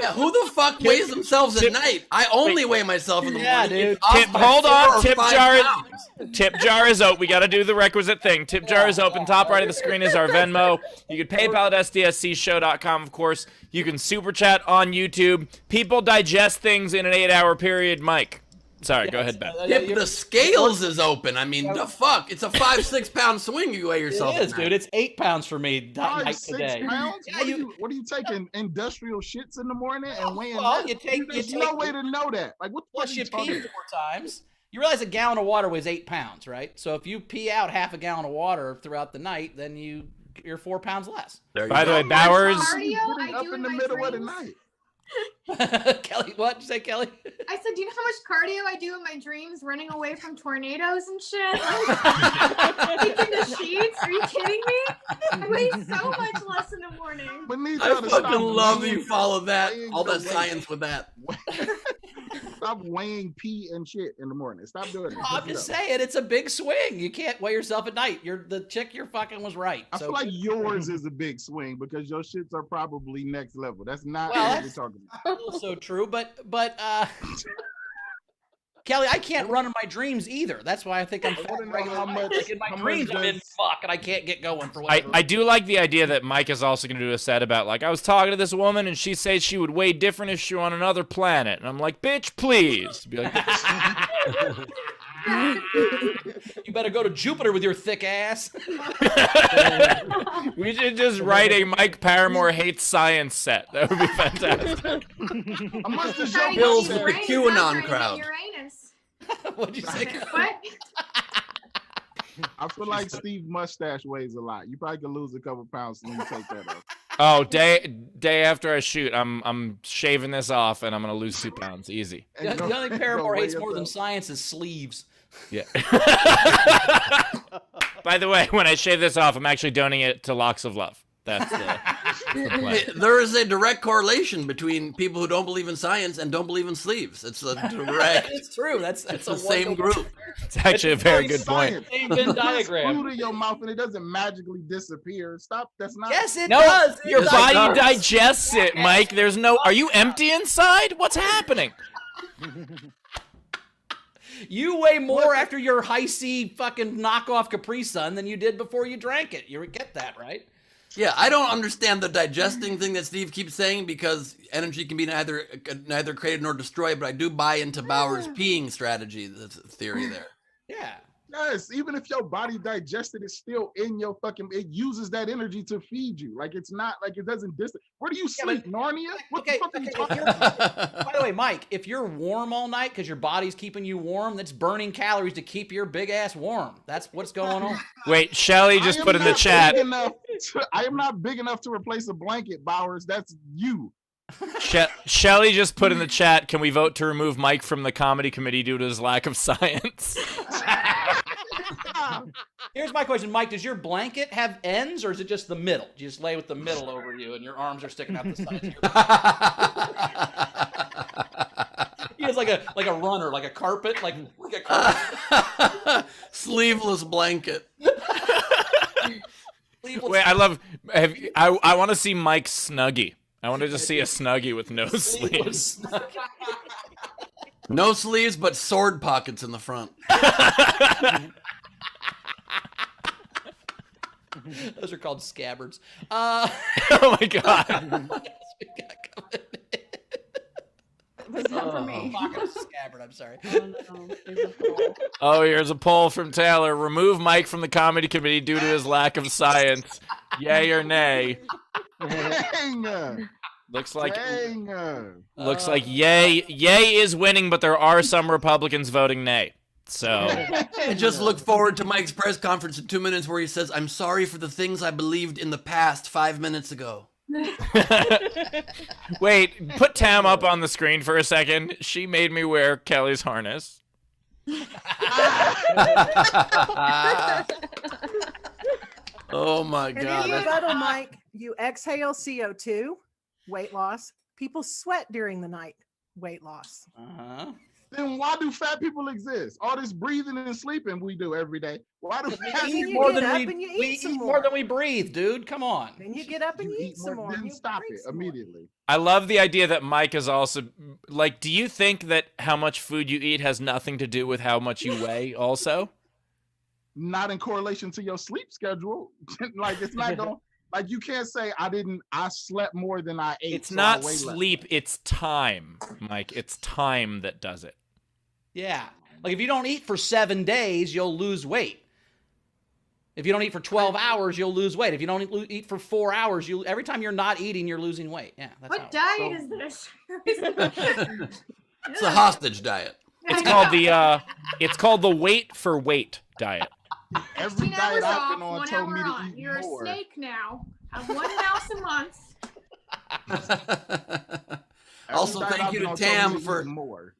Yeah, who the fuck weighs themselves at night? I only weigh myself in the morning. Dude. Hold on. Tip jar is open. We got to do the requisite thing. Tip jar is open. Top right of the screen is our Venmo. You can PayPal at sdscshow.com, of course. You can super chat on YouTube. People digest things in an 8-hour period. Mike. Sorry, go ahead, Ben. If the scales is open, I mean, the fuck? It's a 5-6 pound swing you weigh yourself. It is, dude. It's 8 pounds for me. 5-6 today. pounds? What are you taking industrial shits in the morning and weighing Well, that? There's no way to know that. Like, what the Plus, fuck you are you talking pee about? 4 times. You realize a gallon of water weighs 8 pounds, right? So if you pee out half a gallon of water throughout the night, then you're 4 pounds less. By the way, Bowers. Cardio Up in the middle of the night. Kelly, what did you say, Kelly? I said, do you know how much cardio I do in my dreams, running away from tornadoes and shit? Sleeping the sheets? Are you kidding me? I weigh so much less in the morning. I fucking love that you follow that. All that science with that. Stop weighing pee and shit in the morning. Stop doing it. I'm just saying, it's a big swing. You can't weigh yourself at night. The chick you're fucking was right. I feel like yours is a big swing because your shits are probably next level. That's not what we're talking about. Also true, but Kelly, I can't run in my dreams either. That's why I think I'm regular. Like in my dreams, I'm in fuck, and I can't get going for whatever. I do like the idea that Mike is also going to do a set about, like, I was talking to this woman, and she says she would weigh different if she were on another planet. And I'm like, bitch, please. Be like, you better go to Jupiter with your thick ass. We should just write a Mike Paramore hates science set. That would be fantastic. Bill's the QAnon crowd. What'd you say? What? I feel like Steve's mustache weighs a lot. You probably could lose a couple pounds when you take that off. Oh, day after I shoot, I'm shaving this off, and I'm gonna lose 2 pounds, easy. The only thing Paramore hates more than science is sleeves. Yeah. By the way, when I shave this off, I'm actually donating it to Locks of Love. That's the plan. There is a direct correlation between people who don't believe in science and don't believe in sleeves. It's a direct. It's true. That's the same group. It's actually a very good point. Same Venn diagram. Food in your mouth and it doesn't magically disappear. Stop. That's not. Yes, it No, does. your It body does. digests it, Mike. There's no. Are you empty inside? What's happening? You weigh more after your high C fucking knockoff Capri Sun than you did before you drank it. You get that, right? Yeah, I don't understand the digesting thing that Steve keeps saying because energy can be neither created nor destroyed. But I do buy into Bauer's peeing strategy, the theory there. Yeah. Yes, even if your body digested, it's still in your fucking. It uses that energy to feed you. Like it's not like it doesn't Where do you sleep, Narnia? What the fuck are you talking about? By the way, Mike, if you're warm all night because your body's keeping you warm, that's burning calories to keep your big ass warm. That's what's going on. Wait, Shelly just put in the chat. I am not big enough to replace a blanket, Bowers. That's you. Shelly just put in the chat, can we vote to remove Mike from the comedy committee due to his lack of science? Here's my question, Mike. Does your blanket have ends or is it just the middle? Do you just lay with the middle over you and your arms are sticking out the sides of your He has like a runner, like a carpet, like a carpet. Sleeveless blanket. Wait, I want to see Mike's Snuggie. I want to just see a Snuggie with no sleeves. No sleeves, but sword pockets in the front. Those are called scabbards. Oh my god. Was not for me. Pocket of scabbard, I'm sorry. Oh, here's a poll from Taylor. Remove Mike from the comedy committee due to his lack of science. Yay or nay? Dang. Looks like Dang. looks like yay is winning, but there are some Republicans voting nay. So I just look forward to Mike's press conference in 2 minutes where he says, "I'm sorry for the things I believed in the past 5 minutes ago." Wait, put Tam up on the screen for a second. She made me wear Kelly's harness. Oh my And god. in that's- rebuttal, Mike, you exhale CO2, weight loss. People sweat during the night, weight loss. Uh-huh. Then why do fat people exist? All this breathing and sleeping we do every day. Why do fat We you eat more get than up we and you we eat some eat more more. than we breathe, dude. Come on. Then you get up and you eat some more. Then You stop breathe it some more. immediately. I love the idea that Mike is also like, do you think that how much food you eat has nothing to do with how much you weigh also? Not in correlation to your sleep schedule. Like it's not going. Like you can't say I slept more than I ate. It's so not I weigh less. sleep, it's time, Mike. It's time that does it. Yeah. Like if you don't eat for 7 days, you'll lose weight. If you don't eat for 12 hours, you'll lose weight. If you don't eat for 4 hours, every time you're not eating, you're losing weight. Yeah. That's What diet is this? It's a hostage diet. It's called the wait for weight diet. Every 16 diet hours I've off, been on 1 told me hour to on. eat You're more. a snake now. Have 1 mouse a month. Also, Every diet thank I've you been to on told me Tam to for eat more.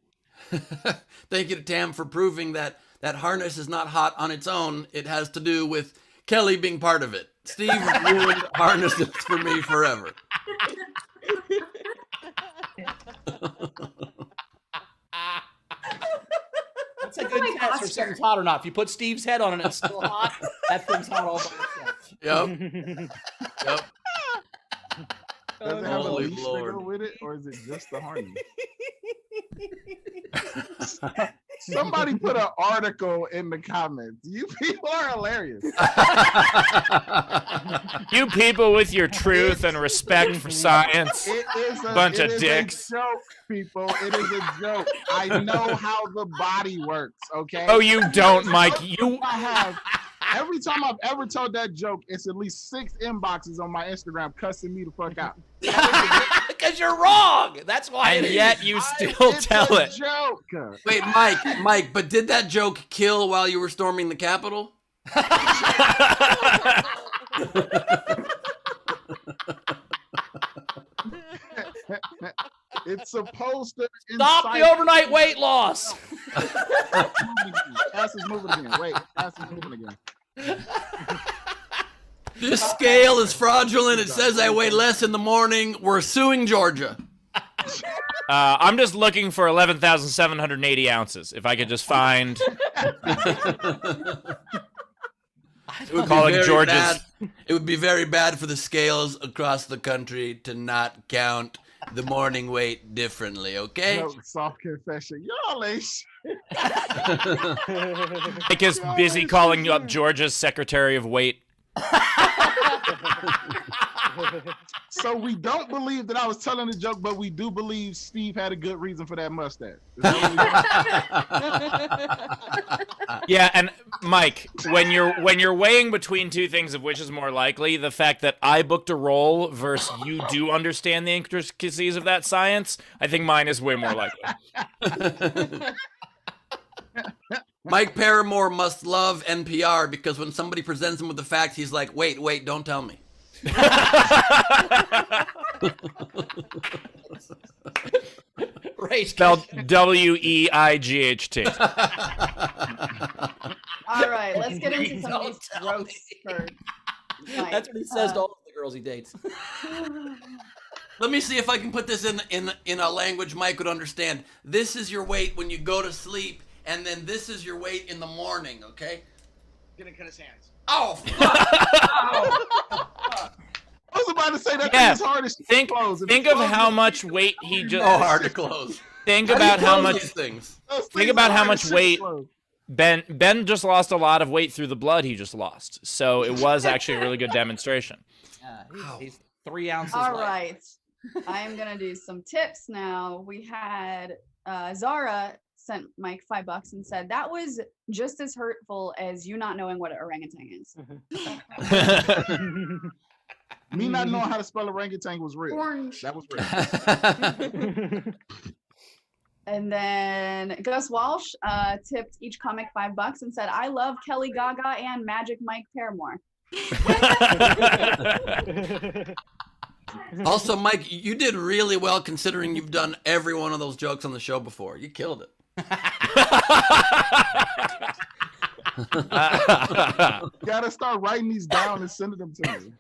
thank you to Tam for proving that harness is not hot on its own. It has to do with Kelly being part of it. Steve ruined harnesses for me forever. That's a good test for something's hot or not. If you put Steve's head on it and it's still hot, that thing's hot all by itself. Yep. Yep. Does it have a Holy leash to Lord. go with it, or is it just the harness? Somebody put an article in the comments. You people are hilarious. You people with your truth and respect for science. It is a Bunch it of is dicks. A joke, people. It is a joke. I know how the body works. Okay. Oh, you don't, Mike. You. I have. Every time I've ever told that joke, it's at least 6 inboxes on my Instagram cussing me the fuck out. Because you're wrong. That's why. And it yet is. you still It's tell a it. joke. Wait, Mike, but did that joke kill while you were storming the Capitol? It's supposed to Stop the incite- overnight weight loss. Ass is moving again. Wait, ass is moving again. This scale is fraudulent. It says I weigh less in the morning. We're suing Georgia. I'm just looking for 11,780 ounces. If I could just find. It would, Calling be very Georgia's- bad. It would be very bad for the scales across the country to not count the morning weight differently, okay? No, soft confession. Y'all ain't shit. Mike is busy calling up Georgia's Secretary of Weight. So we don't believe that I was telling a joke, but we do believe Steve had a good reason for that mustache. Is that what Yeah, and Mike, when you're weighing between two things of which is more likely, the fact that I booked a role versus you do understand the intricacies of that science, I think mine is way more likely. Mike Paramore must love NPR because when somebody presents him with the facts, he's like, wait, don't tell me. Spelled W-E-I-G-H-T. All right, let's get into some of these roasts first. That's what he says to all of the girls he dates. Let me see if I can put this in a language Mike would understand. This is your weight when you go to sleep, and then this is your weight in the morning, okay? Gonna cut his hands. Oh, fuck! I was about to say that Yeah, thing is hard as think of how much weight he just. Oh, hard to close. Think How do you about how close much. these things? Think about how much weight Ben just lost a lot of weight through the blood he just lost. So it was actually a really good demonstration. He's 3 ounces. All light. right. I am going to do some tips now. We had Zara sent Mike $5 and said that was just as hurtful as you not knowing what an orangutan is. Me not knowing how to spell orangutan was real. Orange. That was real. And then Gus Walsh tipped each comic $5 and said, I love Kelly Gaga and Magic Mike Paramore. Also, Mike, you did really well considering you've done every one of those jokes on the show before. You killed it. Gotta start writing these down and sending them to me.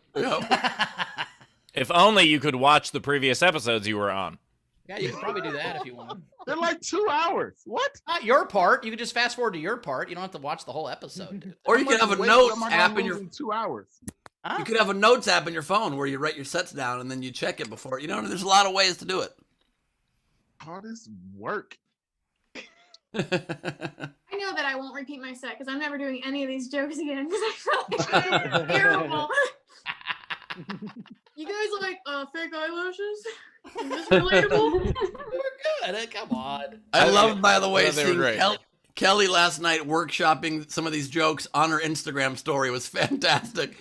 If only you could watch the previous episodes you were on. Yeah, you could probably do that if you want. They're like 2 hours. What? Not your part. You could just fast forward to your part. You don't have to watch the whole episode. Dude. Or you could have a notes app in your. 2 hours. You could have a notes app in your phone where you write your sets down and then you check it before. You know, there's a lot of ways to do it. All this work. I know that I won't repeat my set because I'm never doing any of these jokes again because I feel like it's terrible. You guys like fake eyelashes? Is this relatable? We're good. Come on. I love, by the way, thought they were seeing great. Kelly last night workshopping some of these jokes on her Instagram story was fantastic.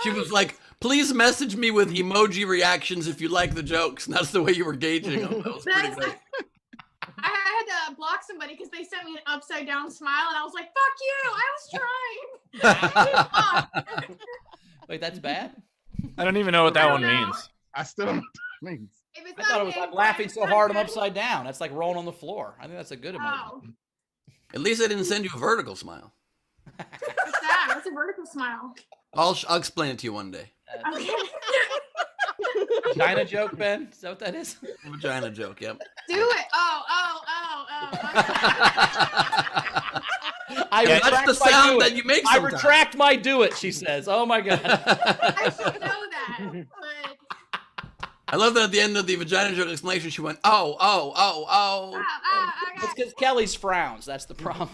She was like, please message me with emoji reactions if you like the jokes. And that's the way you were gauging them. That was pretty great. I had to block somebody because they sent me an upside down smile, and I was like, "Fuck you! I was trying." Wait, that's bad? I don't even know what that one I don't know. means. I still don't know what that means. If it's I not thought it was painful, I'm laughing it's so not hard I'm good. upside down. That's like rolling on the floor. I think that's a good emoji. Oh, At least I didn't send you a vertical smile. what's that? What's a vertical smile? I'll explain it to you one day. Okay. China joke, Ben? Is that what that is? Vagina joke, yep. Do it. Oh. I Yeah, retract that's the my sound do that it. you make I sometimes. retract my do it, she says. Oh my God. I should know that. But I love that at the end of the vagina joke explanation, she went, oh. It's because Kelly's frowns. That's the problem.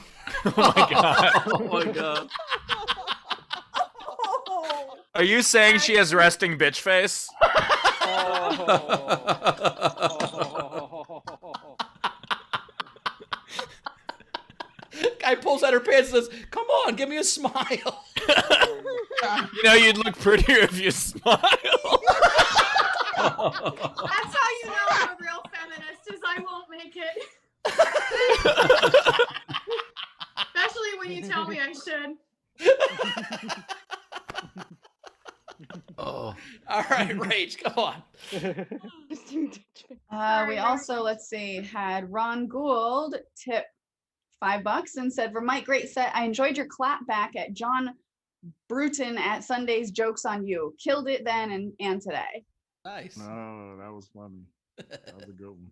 Oh my god. Oh my god. Are you saying she has resting bitch face? Guy pulls out her pants and says, "Come on, give me a smile." You know, you'd look prettier if you smile. that's how you know I'm a real feminist, is I won't make it. Especially when you tell me I should. Oh. All right, Rach, go on. We also, let's see, had Ron Gould tip $5 and said, for Mike, great set. I enjoyed your clap back at John Bruton at Sunday's Jokes on You. Killed it then and today. Nice. No, that was funny. That was a good one.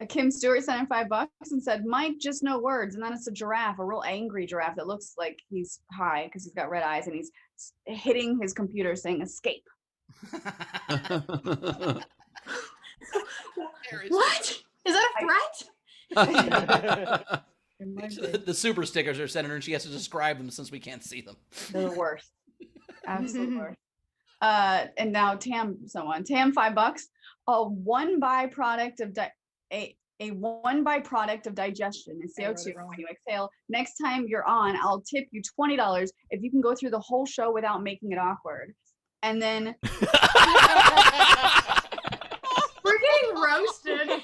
Kim Stewart sent in $5 and said, Mike, just no words. And then it's a giraffe, a real angry giraffe that looks like he's high because he's got red eyes and he's hitting his computer saying escape. What? Is that a threat? The super stickers are sending her and she has to describe them since we can't see them. They're the worst. Absolute worst. And now Tam $5. One byproduct of digestion is CO2 when you exhale. Next time you're on, I'll tip you $20 if you can go through the whole show without making it awkward. And then we're getting roasted.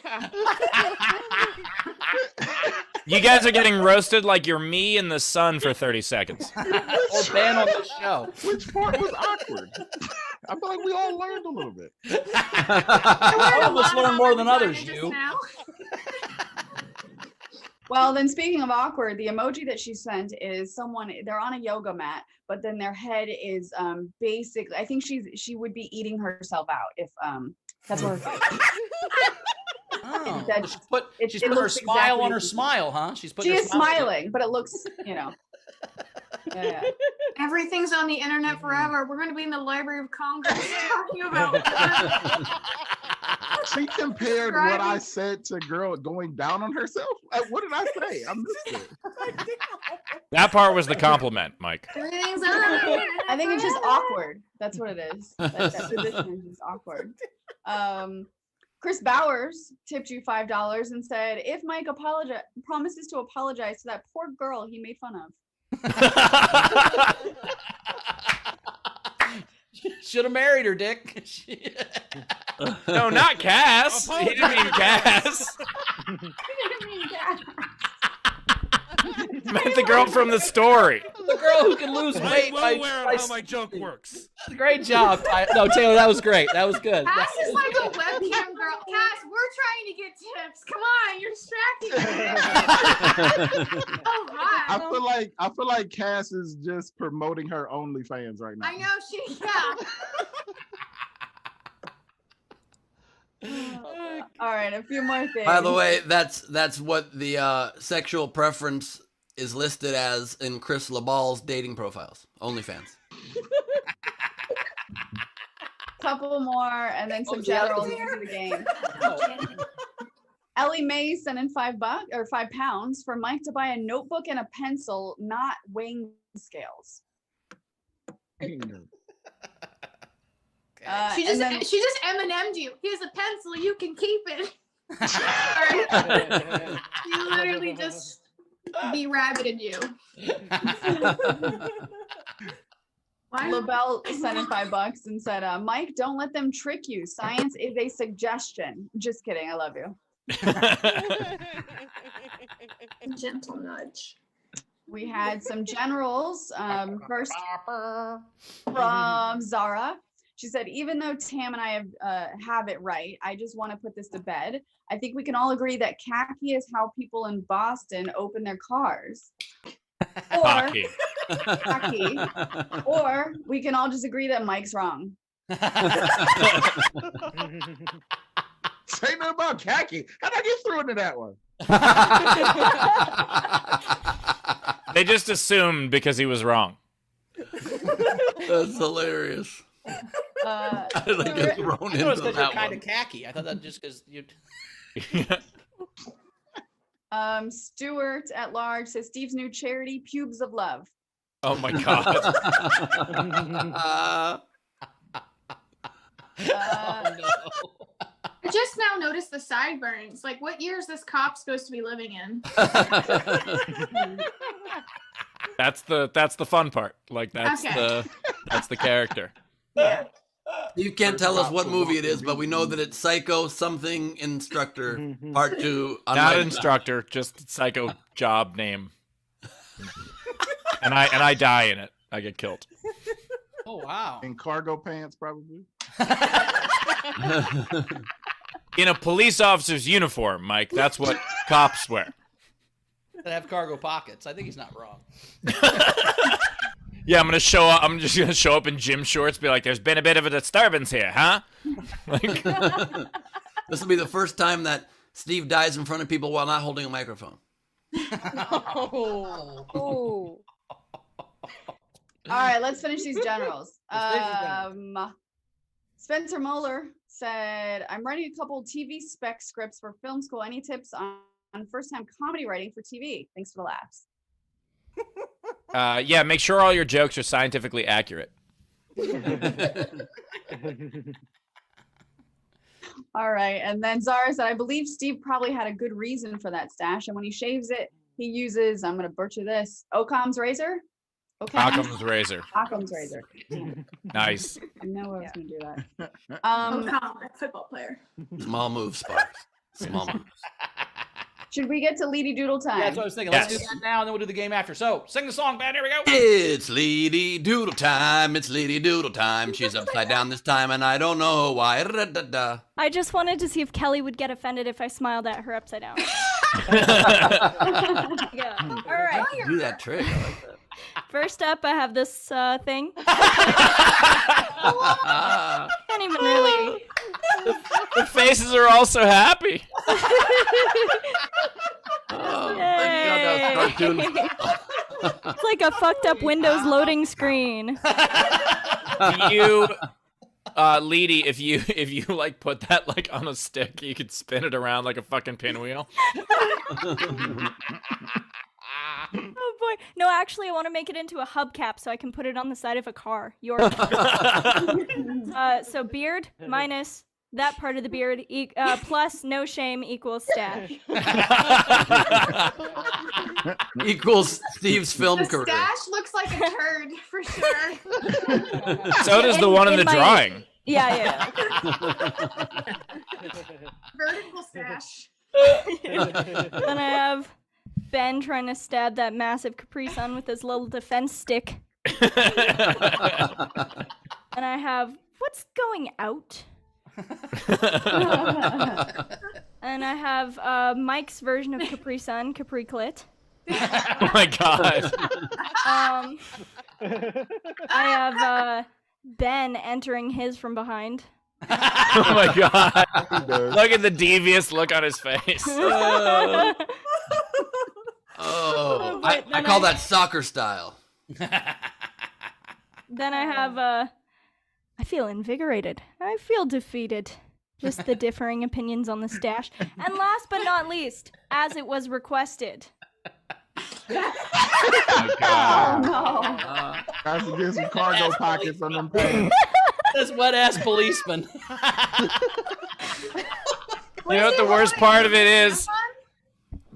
You guys are getting roasted like you're me in the sun for 30 seconds. Or ban on the show. Which part was awkward? I feel like we all learned a little bit. All of us learn more than others, you. Well, then speaking of awkward, the emoji that she sent is someone, they're on a yoga mat, but then their head is basically, I think she would be eating herself out if that's what her face. Oh, she's it put her looks smile exactly on her like- smile, huh? She is smiling, but it looks, yeah. Everything's on the internet forever. We're going to be in the Library of Congress talking about. She compared what I said to girl going down on herself. What did I say? I missed it. That part was the compliment, Mike. Everything's on the internet. I think it's just awkward. That's what it is. That position is just awkward. Chris Bowers tipped you $5 and said, if Mike promises to apologize to that poor girl he made fun of. Should have married her, Dick. No, not Cass. He didn't mean Cass. Meant the girl from the story. The girl who can lose weight. Well aware of how my joke works. Great job. No, Taylor, that was great. That was good. Cass is like a webcam girl. Cass, we're trying to get tips. Come on, you're distracting me. Oh, right. I feel like Cass is just promoting her OnlyFans right now. I know All right, a few more things. By the way, that's what the sexual preference is listed as in Chris LaBalle's dating profiles. OnlyFans. Couple more, and then some general news of the game. Ellie Mae sent in £5 or £5 for Mike to buy a notebook and a pencil, not weighing scales. She just M&M'd you. Here's a pencil. You can keep it. You literally just be-rabbited you. LaBelle sent in $5 and said, Mike, don't let them trick you. Science is a suggestion. Just kidding. I love you. Gentle nudge. We had some generals. First from Zara. She said, even though Tam and I have it right, I just want to put this to bed. I think we can all agree that khaki is how people in Boston open their cars. Or khaki. Or we can all just agree that Mike's wrong. Say nothing about khaki. How'd I get through into that one? They just assumed because he was wrong. That's hilarious. I like get thrown into because you're that kind one. of khaki. I thought that just because you. Stuart at large says Steve's new charity, Pubes of Love. Oh my god. I just now noticed the sideburns. Like, what year is this cop supposed to be living in? That's the fun part. Like that's Okay. that's the character. Yeah. You can't tell us what movie it is, but we know that it's Psycho something Instructor Part 2. Not instructor, just psycho job name. And I die in it. I get killed. Oh wow. In cargo pants, probably. In a police officer's uniform, Mike. That's what cops wear. That have cargo pockets. I think he's not wrong. Yeah, I'm gonna show up. I'm just gonna show up in gym shorts. Be like, "There's been a bit of a disturbance here, huh?" Like, This will be the first time that Steve dies in front of people while not holding a microphone. Oh. Ooh. All right, let's finish these generals. Let's finish these generals. Spencer Moeller said, I'm writing a couple TV spec scripts for film school. Any tips on first-time comedy writing for TV? Thanks for the laughs. yeah, make sure all your jokes are scientifically accurate. All right, and then Zara said, I believe Steve probably had a good reason for that stash, and when he shaves it, he uses, I'm going to butcher this, Occam's razor? Occam's razor. Occam's razor. Nice. I know I was going to do that. Football player. Small moves, Sparks. Small moves. Should we get to Leedy Doodle time? Yeah, that's what I was thinking. Let's do that now, and then we'll do the game after. So, sing the song, Ben. Here we go. It's Leedy Doodle time. It's Leedy Doodle time. She's upside down this time, and I don't know why. Da-da-da. I just wanted to see if Kelly would get offended if I smiled at her upside down. Yeah. All right. Do that trick. I like that. First up, I have this thing. Can't even really. The faces are all so happy. Oh, thank God that was cartoon. It's like a fucked up Windows loading screen. You, Leedy, if you like put that like on a stick, you could spin it around like a fucking pinwheel. Oh boy. No, actually, I want to make it into a hubcap so I can put it on the side of a car. So beard minus that part of the beard plus no shame equals stash. Equals Steve's film The career. stash looks like a turd for sure. So does the one in the drawing. Yeah. Vertical stash. Then I have Ben trying to stab that massive Capri Sun with his little defense stick. And I have what's going out? And I have Mike's version of Capri Sun, Capri Clit. Oh my God. I have Ben entering his from behind. Oh my God. Look at the devious look on his face. Oh, I call that soccer style. Then I have I feel invigorated. I feel defeated. Just the differing opinions on the stash. And last but not least, as it was requested. Oh, God. no. Has to get some cargo pockets on them pants. This wet ass policeman. You know what the worst part of it is?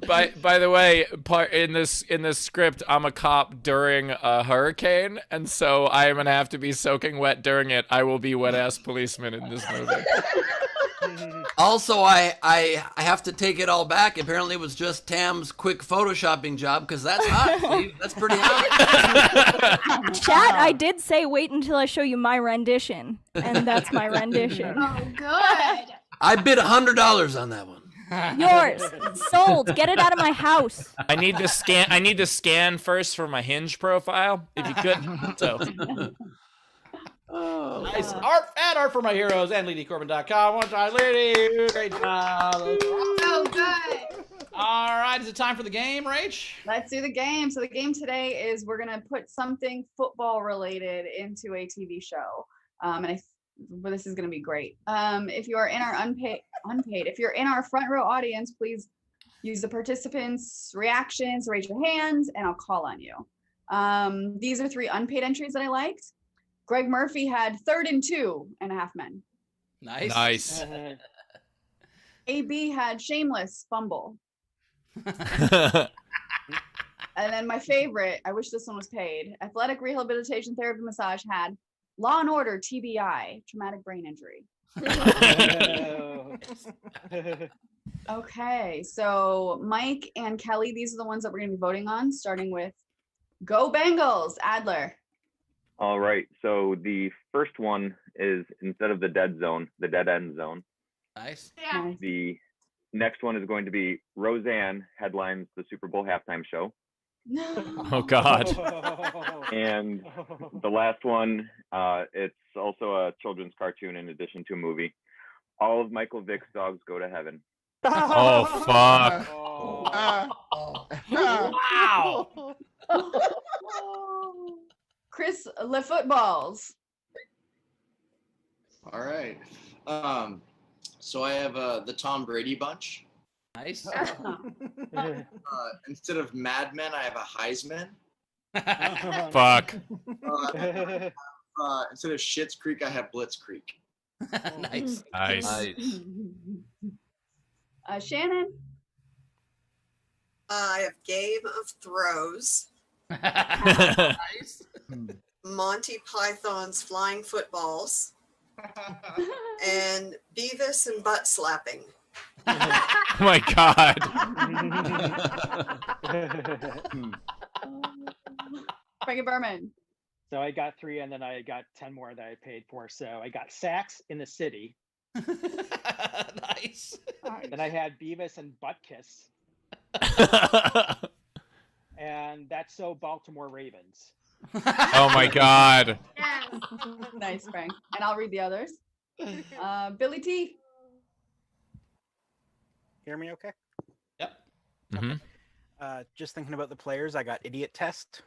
By the way, in this script, I'm a cop during a hurricane, and so I am gonna have to be soaking wet during it. I will be wet ass policeman in this movie. Also, I have to take it all back. Apparently, it was just Tam's quick photoshopping job because that's hot. Steve. That's pretty hot. Chat, I did say wait until I show you my rendition, and that's my rendition. Oh, good. I bid $100 on that one. Yours. Sold. Get it out of my house. I need the scan first for my Hinge profile, if you could. So. Oh, nice. Art for my heroes and LeeDeeCorbin.com. One time, Leedy. Great job. So good. All right, is it time for the game, Rach? Let's do the game. So the game today is we're gonna put something football related into a TV show, well, this is gonna be great. If you are in our unpaid, if you're in our front row audience, please use the participants' reactions, raise your hands, and I'll call on you. These are 3 unpaid entries that I liked. Greg Murphy had 3rd and 2.5 men. Nice. AB had shameless fumble. And then my favorite, I wish this one was paid. Athletic rehabilitation therapy massage had Law and Order TBI, traumatic brain injury. Okay, so Mike and Kelly, these are the ones that we're going to be voting on, starting with Go Bengals, Adler. All right. So the first one is, instead of the dead zone, the dead end zone. Nice. Yeah. The next one is going to be Roseanne headlines the Super Bowl halftime show. Oh God. And the last one, it's also a children's cartoon in addition to a movie. All of Michael Vick's dogs go to heaven. Oh fuck. Wow. Chris Le Footballs. All right. So I have the Tom Brady bunch. Nice. Instead of Mad Men, I have a Heisman. Fuck. Instead of Schitt's Creek, I have Blitz Creek. Nice. Nice. Shannon. I have Game of Throws. Nice. Monty Python's Flying Footballs. And Beavis and Butt Slapping. Oh my God. Frankie Berman. So I got 3, and then I got 10 more that I paid for. So I got Sacks in the City. Nice. Then I had Beavis and Butt Kiss. And That's So Baltimore Ravens. Oh my God. Nice, Frank. And I'll read the others. Billy T. Hear me okay? Yep. Mhm. Just thinking about the players, I got Idiot Test.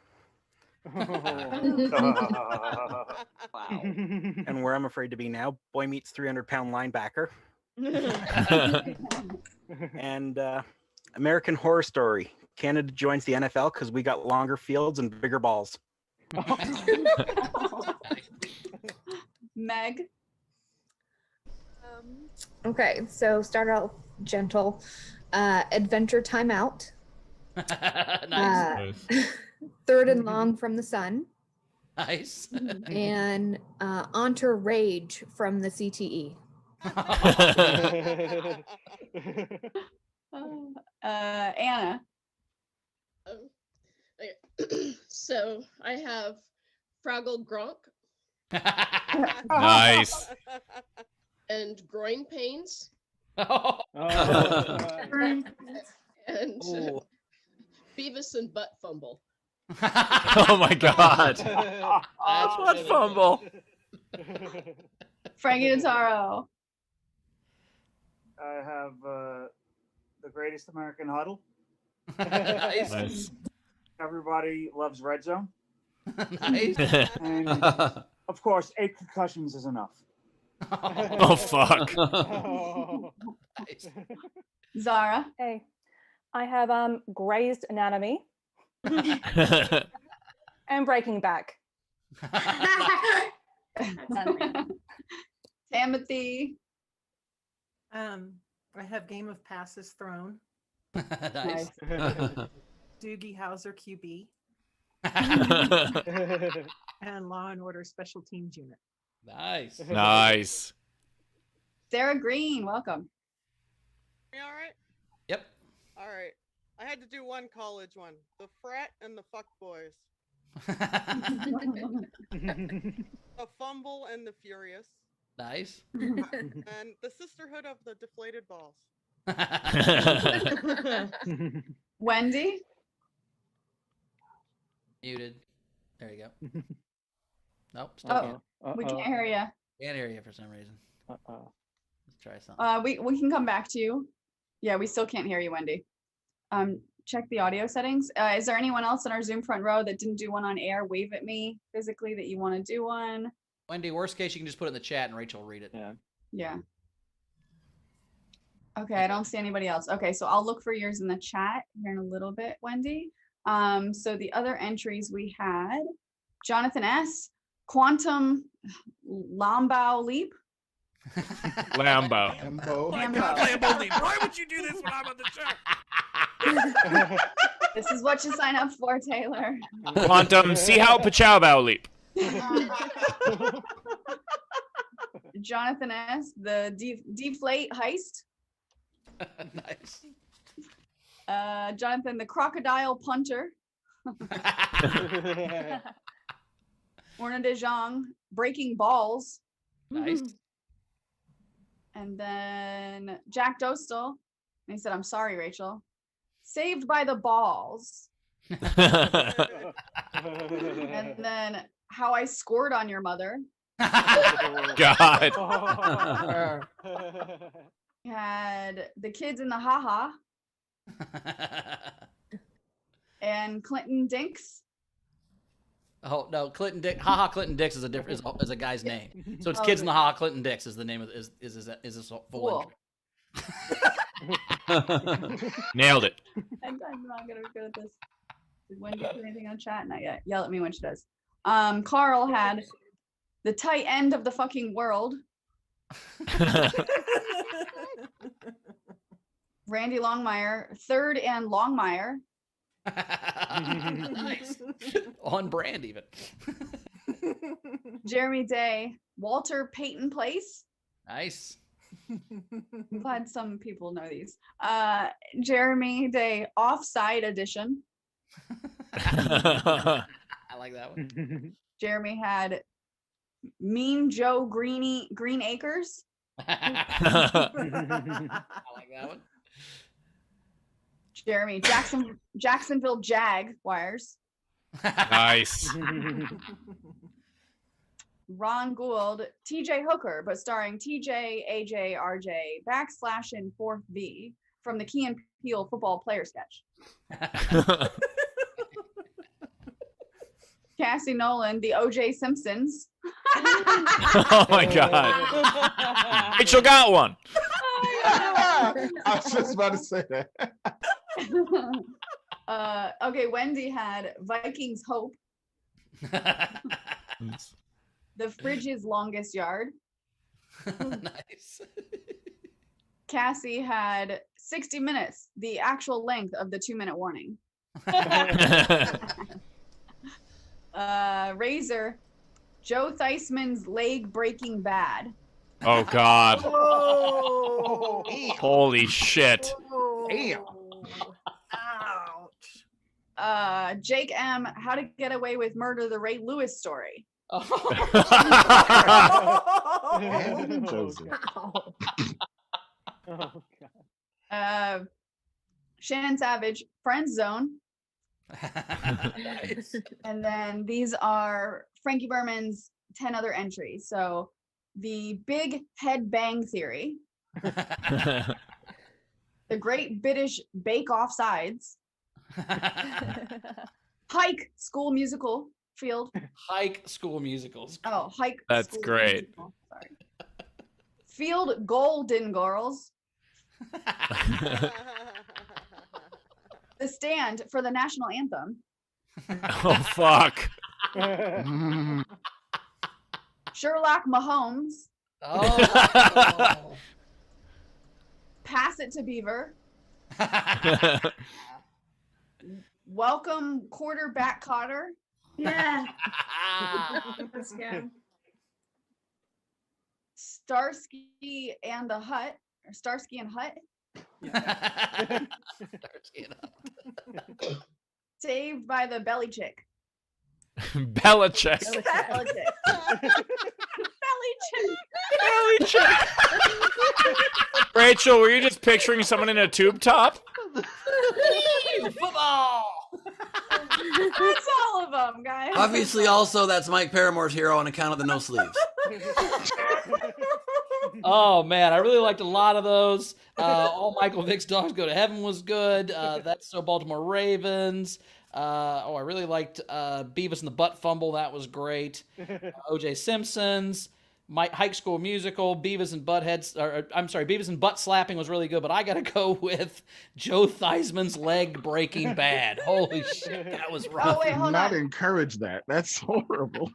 Wow. And where I'm afraid to be now, Boy Meets 300-pound linebacker. And American Horror Story. Canada joins the NFL because we got longer fields and bigger balls. Meg. Okay, so start out gentle. Adventure Time Out. Nice. Third and Long from the Sun. Nice. And Enter Rage from the CTE. Anna. So I have Fraggle Gronk. Nice. And groin pains. Oh. And Ooh. Beavis and Butt Fumble. Oh my God. Butt fumble. Frankie Notaro. I have The Greatest American Huddle. Nice. Nice. Everybody Loves Red Zone. Nice. And of course, 8 concussions is enough. Oh fuck. Nice. Zara. Hey, I have Grey's Anatomy and Breaking Back. Timothy. I have Game of Passes Thrown. Nice. Doogie Howser QB. And Law and Order Special Teams Unit. Nice. Nice. Sarah Green, welcome. You all right? Yep. All right. I had to do one college one. The Frat and the Fuck Boys. The Fumble and the Furious. Nice. And the Sisterhood of the Deflated Balls. Wendy. Muted. There you go. Nope. Still Oh, can't. we can't hear you. Can't hear you for some reason. Uh-oh. Let's try something. We can come back to you. Yeah, we still can't hear you, Wendy. Check the audio settings. Is there anyone else in our Zoom front row that didn't do one on air? Wave at me physically that you want to do one. Wendy, worst case, you can just put it in the chat and Rachel will read it. Yeah. Yeah. Okay, I don't see anybody else. Okay, so I'll look for yours in the chat here in a little bit, Wendy. So the other entries we had, Jonathan S., Quantum Lambau Leap. Lambo. Oh my God, Lambo Leap. Why would you do this when I'm on the show? This is what you sign up for, Taylor. Quantum, see how Pachowbow leap. Jonathan S., the deflate heist. Nice. Jonathan, the crocodile punter. Orna de Jong, Breaking Balls. Nice. And then Jack Dostal. And he said, I'm sorry, Rachel. Saved by the Balls. And then How I Scored on Your Mother. God. We had The Kids in the Haha. And Clinton Dinks. Oh no, Clinton Dix. Haha, Clinton Dix is a different is a guy's name. So it's Kids in the Haha. Clinton Dix is the name of is his full Cool. Nailed it. I'm not gonna be good at this. Did Wendy put anything on chat? Not yet. Yell at me when she does. Carl had The Tight End of the Fucking World. Randy Longmire, Third and Longmire. Nice. On brand even. Jeremy Day, Walter Payton Place. Nice. I'm glad some people know these. Jeremy Day, Offside Edition. I like that one. Jeremy had Mean Joe Green Acres. I like that one. Jeremy, Jacksonville Jaguars. Nice. Ron Gould, TJ Hooker, but starring TJ, AJ, RJ, / in 4th B from the Key and Peele football player sketch. Cassie Nolan, the OJ Simpsons. Oh my God. Rachel got one. I was just about to say that. Okay, Wendy had Vikings Hope. The Fridge's Longest Yard. Nice. Cassie had 60 minutes, the actual length of the 2-minute warning. Razor, Joe Theismann's Leg Breaking Bad. Oh God. Oh, Holy shit. damn. Ouch. Jake M, How to Get Away with Murder, the Ray Lewis story. Shannon Savage, Friend Zone. And then these are Frankie Berman's 10 other entries. So the Big Head Bang Theory, The Great British Bake Off Sides, Hike School Musical Field. Hike School Musicals. Oh, Hike. That's School great. Musical. Sorry. Field Golden Girls. The Stand for the National Anthem. Oh fuck. Sherlock Mahomes. Oh. Pass It to Beaver. Welcome Quarterback Cotter. Yeah. Starsky and the Hut, or Starsky and Hut. Saved by the Belly Chick. Belichick. Belly Chick. Belly chick. Rachel, were you just picturing someone in a tube top? Football. That's all of them, guys. Obviously, also, that's Mike Paramore's hero on account of the no sleeves. Oh man, I really liked a lot of those. All Michael Vick's Dogs Go to Heaven was good. That's So Baltimore Ravens. I really liked Beavis and the Butt Fumble. That was great. O.J. Simpson's. Hike School Musical. Beavis and Beavis and Butt Slapping was really good. But I got to go with Joe Theismann's Leg Breaking Bad. Holy shit, that was rough. Oh wait, hold Not on. encourage that. That's horrible.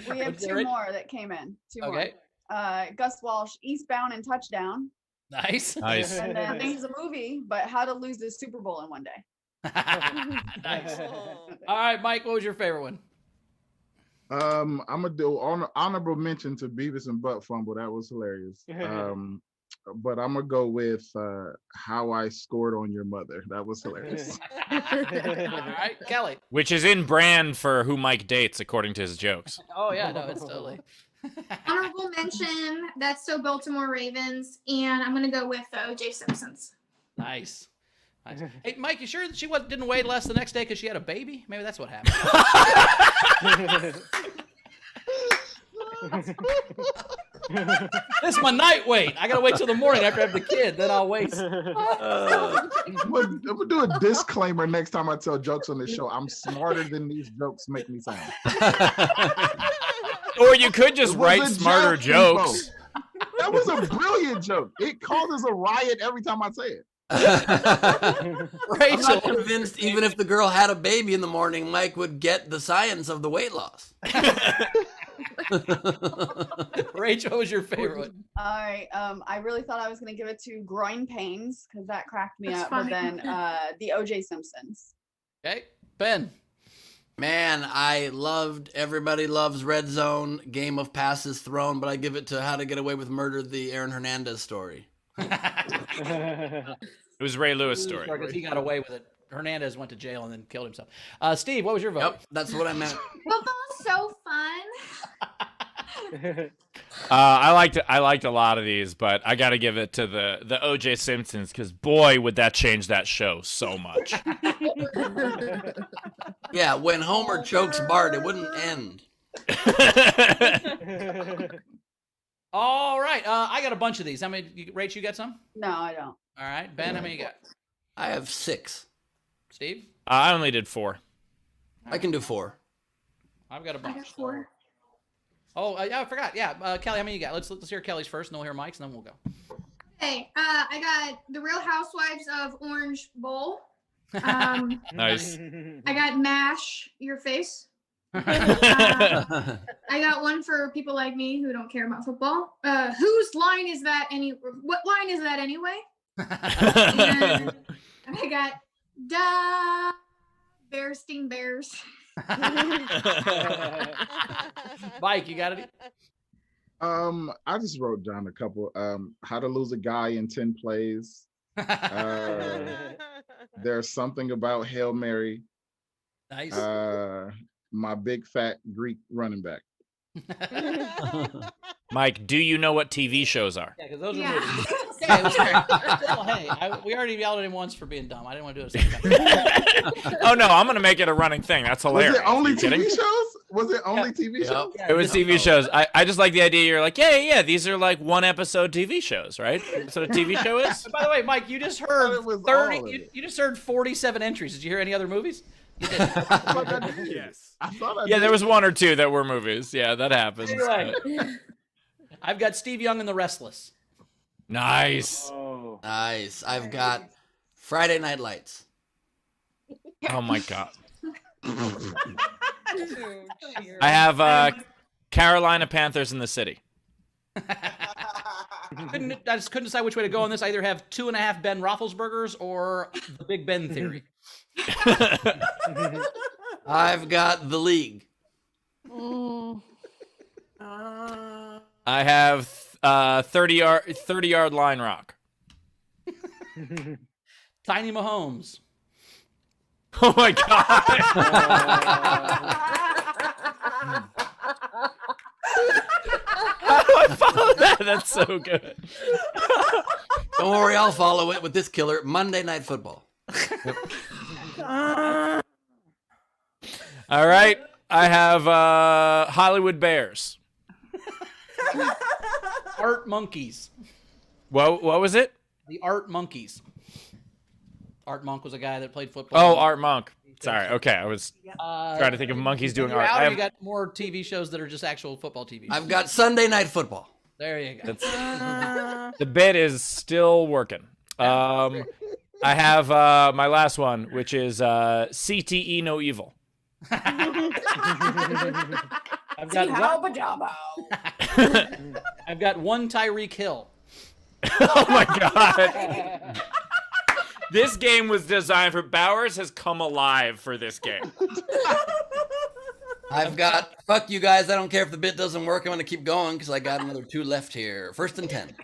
We have two more that came in. Two Okay. more. Gus Walsh, Eastbound and Touchdown. Nice. Nice. And then I think it's a movie, but How to Lose the Super Bowl in One Day. Nice. All right, Mike, what was your favorite one? I'm gonna do honorable mention to Beavis and Butt Fumble. That was hilarious. but I'm gonna go with how I scored on your mother. That was hilarious. All right, Kelly. Which is in brand for who Mike dates, according to his jokes. Oh yeah, no, it's totally. Honorable mention. That's so Baltimore Ravens, and I'm gonna go with O.J. Simpsons. Nice. Hey, Mike, you sure that she didn't weigh less the next day because she had a baby? Maybe that's what happened. This is my night weight. I gotta wait till the morning after I have the kid, then I'll wait. I'm gonna do a disclaimer next time I tell jokes on the show. I'm smarter than these jokes make me sound. Or you could just It was write a smarter joke, jokes. That was a brilliant joke. It causes a riot every time I say it. I'm not convinced even if the girl had a baby in the morning, Mike would get the science of the weight loss. Rachel, what was your favorite one? All right. I really thought I was going to give it to groin pains because that cracked me That's up. funny. But then the O.J. Simpsons. Okay, Ben. Man, I loved Everybody Loves Red Zone, Game of Passes Thrown, but I give it to How to Get Away with Murder, the Aaron Hernandez story. It was Ray Lewis' story. Because he got away with it. Hernandez went to jail and then killed himself. Steve, what was your vote? Yep, that's what I meant. Football's so fun. I liked a lot of these, but I got to give it to the O.J. Simpsons because boy, would that change that show so much. Yeah, when Homer chokes Bart, it wouldn't end. All right, I got a bunch of these. How many? Rach, you got some? No, I don't. All right, Ben, how many you got? I have 6. Steve? I only did 4. I can do 4. I've got a I bunch. got 4. Oh, yeah, I forgot. Yeah, Kelly, how many you got? Let's hear Kelly's first, and then we'll hear Mike's, and then we'll go. Okay, I got The Real Housewives of Orange Bowl. Nice. I got MASH, Your Face. I got one for people like me who don't care about football. Whose line is that what line is that anyway? And I got Bears Sting Bears. Mike, you got it? I just wrote down a couple. How to Lose a Guy in 10 Plays. There's Something About Hail Mary. Nice. My Big Fat Greek Running Back. Mike, do you know what TV shows are? Yeah, because those are movies. Okay, well, hey, we already yelled at him once for being dumb. I didn't want to do it a second time. Oh no, I'm gonna make it a running thing. That's hilarious. Was it only Are you kidding? TV shows? Was it only TV shows? It was TV shows. I just like the idea. You're like, yeah. These are like 1 episode TV shows, right? That's what a TV show is. By the way, Mike, you just heard 30. You just heard 47 entries. Did you hear any other movies? You did. Yes. I thought I Yeah, did. there was 1 or 2 that were movies. Yeah, that happens. Anyway, I've got Steve Young and the Restless. Nice. Oh. Nice. I've got Friday Night Lights. Oh my god. I have Carolina Panthers in the City. I just couldn't decide which way to go on this. I either have 2.5 Ben Roethlisbergers or the Big Ben theory. I've got The League. I have 30-yard line rock. Tiny Mahomes. Oh my god. How do I follow that? That's so good. Don't worry, I'll follow it with this killer. Monday Night Football. All right. I have Hollywood Bears. Art Monkeys. What was it? The Art Monkeys. Art Monk was a guy that played football. Oh, Art Monk. Sorry. Okay, I was trying to think of monkeys doing You're art. out, I or have- you got more TV shows that are just actual football TV shows. I've got Sunday Night Football. There you go. The bit is still working. I have my last one, which is CTE No Evil. I've got I've got one Tyreek Hill. Oh my god. This game was designed for Bowers has come alive for this game. I've got fuck you guys. I don't care if the bit doesn't work. I'm going to keep going because I got another 2 left here. 1st and 10.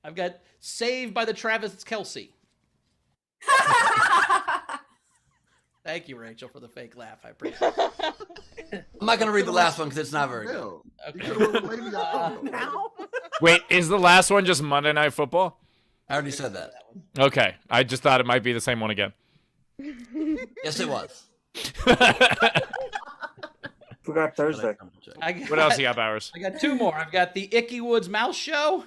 I've got Saved by the Travis Kelsey. Thank you, Rachel, for the fake laugh. I appreciate it. I'm not going to read the last one because it's not very good. Wait, is the last one just Monday Night Football? I already said that. Okay, I just thought it might be the same one again. Yes, it was. Forgot Thursday. What else you got, Bowers? I got two more. I've got the Icky Woods Mouse Show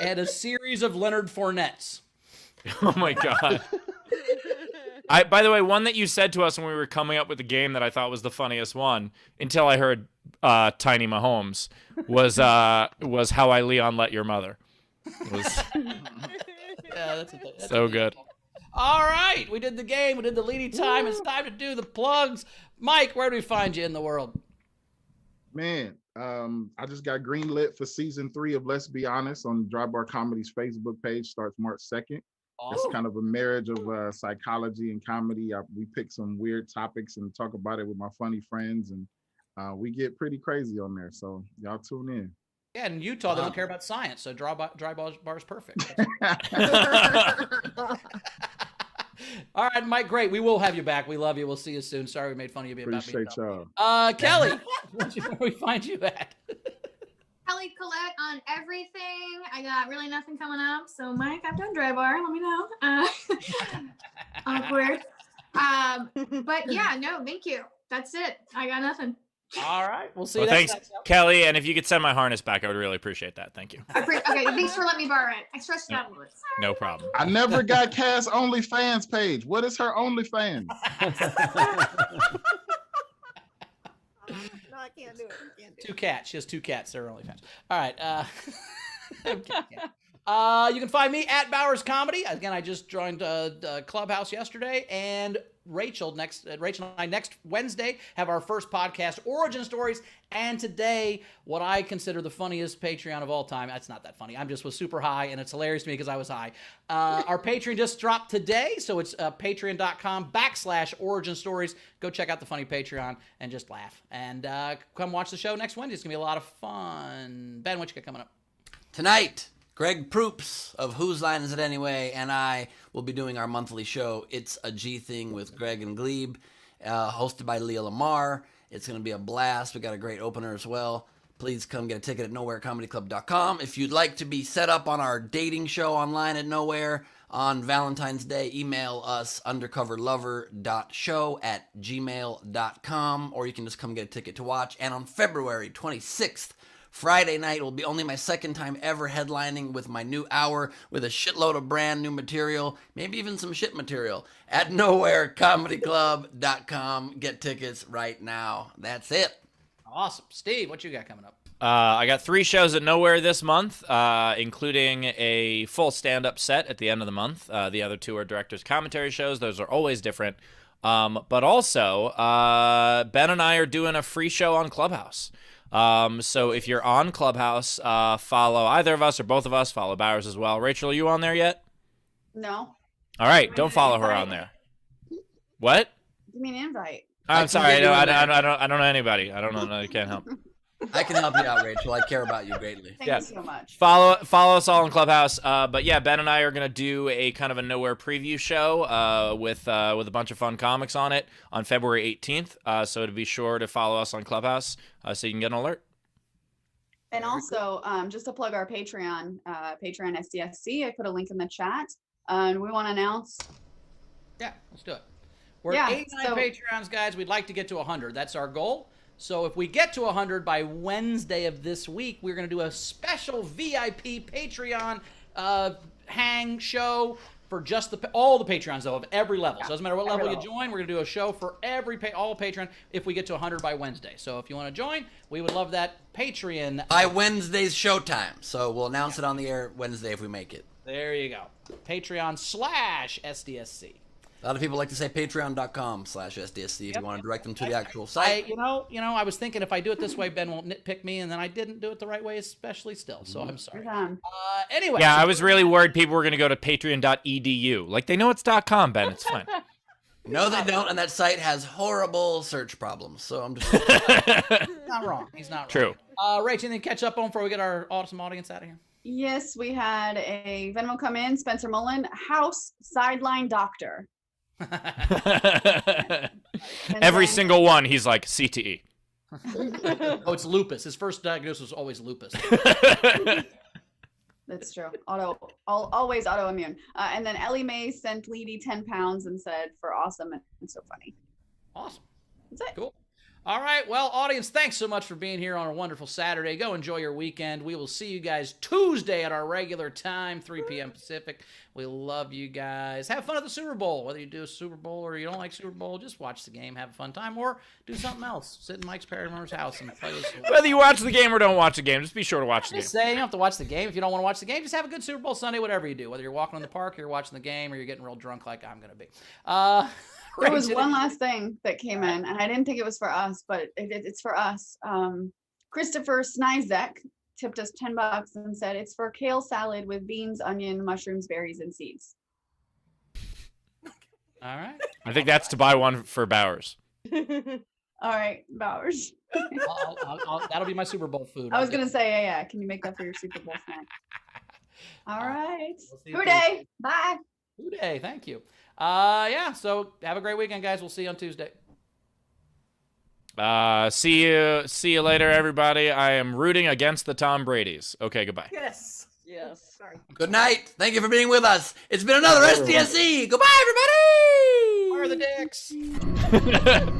and a series of Leonard Fournettes. Oh my God. By the way, one that you said to us when we were coming up with the game that I thought was the funniest one, until I heard Tiny Mahomes, was How I Leon Let Your Mother. Yeah, that's so good. All right, we did the game. We did the leading time. It's time to do the plugs. Mike, where do we find you in the world? Man, I just got greenlit for season 3 of Let's Be Honest on Dry Bar Comedy's Facebook page. Starts March 2nd. It's kind of a marriage of psychology and comedy. We pick some weird topics and talk about it with my funny friends, and we get pretty crazy on there. So y'all tune in. Yeah, in Utah, they don't care about science, so dry bar is perfect. All right, Mike, great. We will have you back. We love you. We'll see you soon. Sorry we made fun of you. Appreciate y'all. Kelly, where we find you at? Kelly Collette on everything. I got really nothing coming up. So, Mike, I've done dry bar. Let me know. Awkward. But yeah, no, thank you. That's it. I got nothing. All right. We'll see Well, you thanks, next time. Kelly. And if you could send my harness back, I would really appreciate that. Thank you. Okay, thanks for letting me borrow it. I stretched it out a little bit. No problem. I never got Cass OnlyFans page. What is her OnlyFans? No, I can't do it. I can't do it. 2 cats. She has 2 cats. They're only fans. All right. You can find me at Bowers Comedy. Again, I just joined Clubhouse yesterday, and Rachel and I next Wednesday have our first podcast, Origin Stories, and today what I consider the funniest Patreon of all time. That's not that funny. I just was super high, and it's hilarious to me because I was high. Our Patreon just dropped today, so it's patreon.com/Origin Stories. Go check out the funny Patreon and just laugh. And come watch the show next Wednesday. It's going to be a lot of fun. Ben, what you got coming up? Tonight, Greg Proops of Whose Line Is It Anyway and I will be doing our monthly show, It's a G Thing with Greg and Gleib, hosted by Leah Lamar. It's going to be a blast. We got a great opener as well. Please come get a ticket at nowherecomedyclub.com. If you'd like to be set up on our dating show online at Nowhere on Valentine's Day, email us undercoverlover.show@gmail.com, or you can just come get a ticket to watch. And on February 26th, Friday night will be only my second time ever headlining with my new hour with a shitload of brand new material, maybe even some shit material, at nowherecomedyclub.com. Get tickets right now. That's it. Awesome. Steve, what you got coming up? I got 3 shows at Nowhere this month, including a full stand-up set at the end of the month. The other 2 are director's commentary shows. Those are always different. But also, Ben and I are doing a free show on Clubhouse. So if you're on Clubhouse, follow either of us or both of us. Follow Bowers as well. Rachel, are you on there yet? No. All right, don't follow her on there. What? Give me an invite. I'm sorry. I don't know anybody. I don't know. I can't help. I can help you out, Rachel. I care about you greatly. Thank you so much. Follow us all on Clubhouse. But yeah, Ben and I are gonna do a kind of a Nowhere preview show with a bunch of fun comics on it on February 18th. So to be sure to follow us on Clubhouse so you can get an alert. And also, just to plug our Patreon, Patreon SDSC, I put a link in the chat. And we want to announce. Yeah, let's do it. We're at 89 Patreons, guys. We'd like to get to 100. That's our goal. So if we get to 100 by Wednesday of this week, we're going to do a special VIP Patreon hang show for just all the Patreons, though, of every level. So it doesn't matter what level you join. We're going to do a show for all Patreon if we get to 100 by Wednesday. So if you want to join, we would love that. Patreon. By Wednesday's showtime. So we'll announce it on the air Wednesday if we make it. There you go. Patreon/SDSC. A lot of people like to say patreon.com/SDSC if you want to direct them to the actual site. I was thinking if I do it this way, Ben won't nitpick me, and then I didn't do it the right way, especially still. So I'm sorry. Anyway. Yeah, I was really worried people were going to go to patreon.edu. Like, they know it's .com, Ben. It's fine. No, they don't, and that site has horrible search problems. So I'm just not wrong. He's not True. wrong. Rach, anything to catch up on before we get our awesome audience out of here? Yes, we had a Venmo come in. Spencer Mullen, house sideline doctor. Every single one, he's like CTE. Oh, it's lupus. His first diagnosis was always lupus. That's true. Always autoimmune. And then Ellie Mae sent Leedy 10 pounds and said, for awesome and so funny. Awesome. That's it. Cool. All right. Well, audience, thanks so much for being here on a wonderful Saturday. Go enjoy your weekend. We will see you guys Tuesday at our regular time, 3 p.m. Pacific. We love you guys. Have fun at the Super Bowl. Whether you do a Super Bowl or you don't like Super Bowl, just watch the game, have a fun time, or do something else. Sit in Mike's Paramore's house and play this. Whether you watch the game or don't watch the game, just be sure to watch the game. Just say you don't have to watch the game. If you don't want to watch the game, just have a good Super Bowl Sunday, whatever you do. Whether you're walking in the park, or you're watching the game, or you're getting real drunk like I'm going to be. There was one last thing that came in, and I didn't think it was for us, but it's for us. Christopher Snizek tipped us $10 and said it's for kale salad with beans, onion, mushrooms, berries, and seeds. All right. I think that's to buy one for Bowers. All right, Bowers. That'll be my Super Bowl food. I was going to say, yeah. Can you make that for your Super Bowl snack? All right. We'll see you Hooday. Bye. Hooday. Thank you. Yeah, so have a great weekend, guys. We'll see you on Tuesday. See you later, everybody. I am rooting against the Tom Bradys. Okay, goodbye. Yes. Yes. Sorry. Good night. Thank you for being with us. It's been another STSE. Goodbye, everybody. Where are the dicks?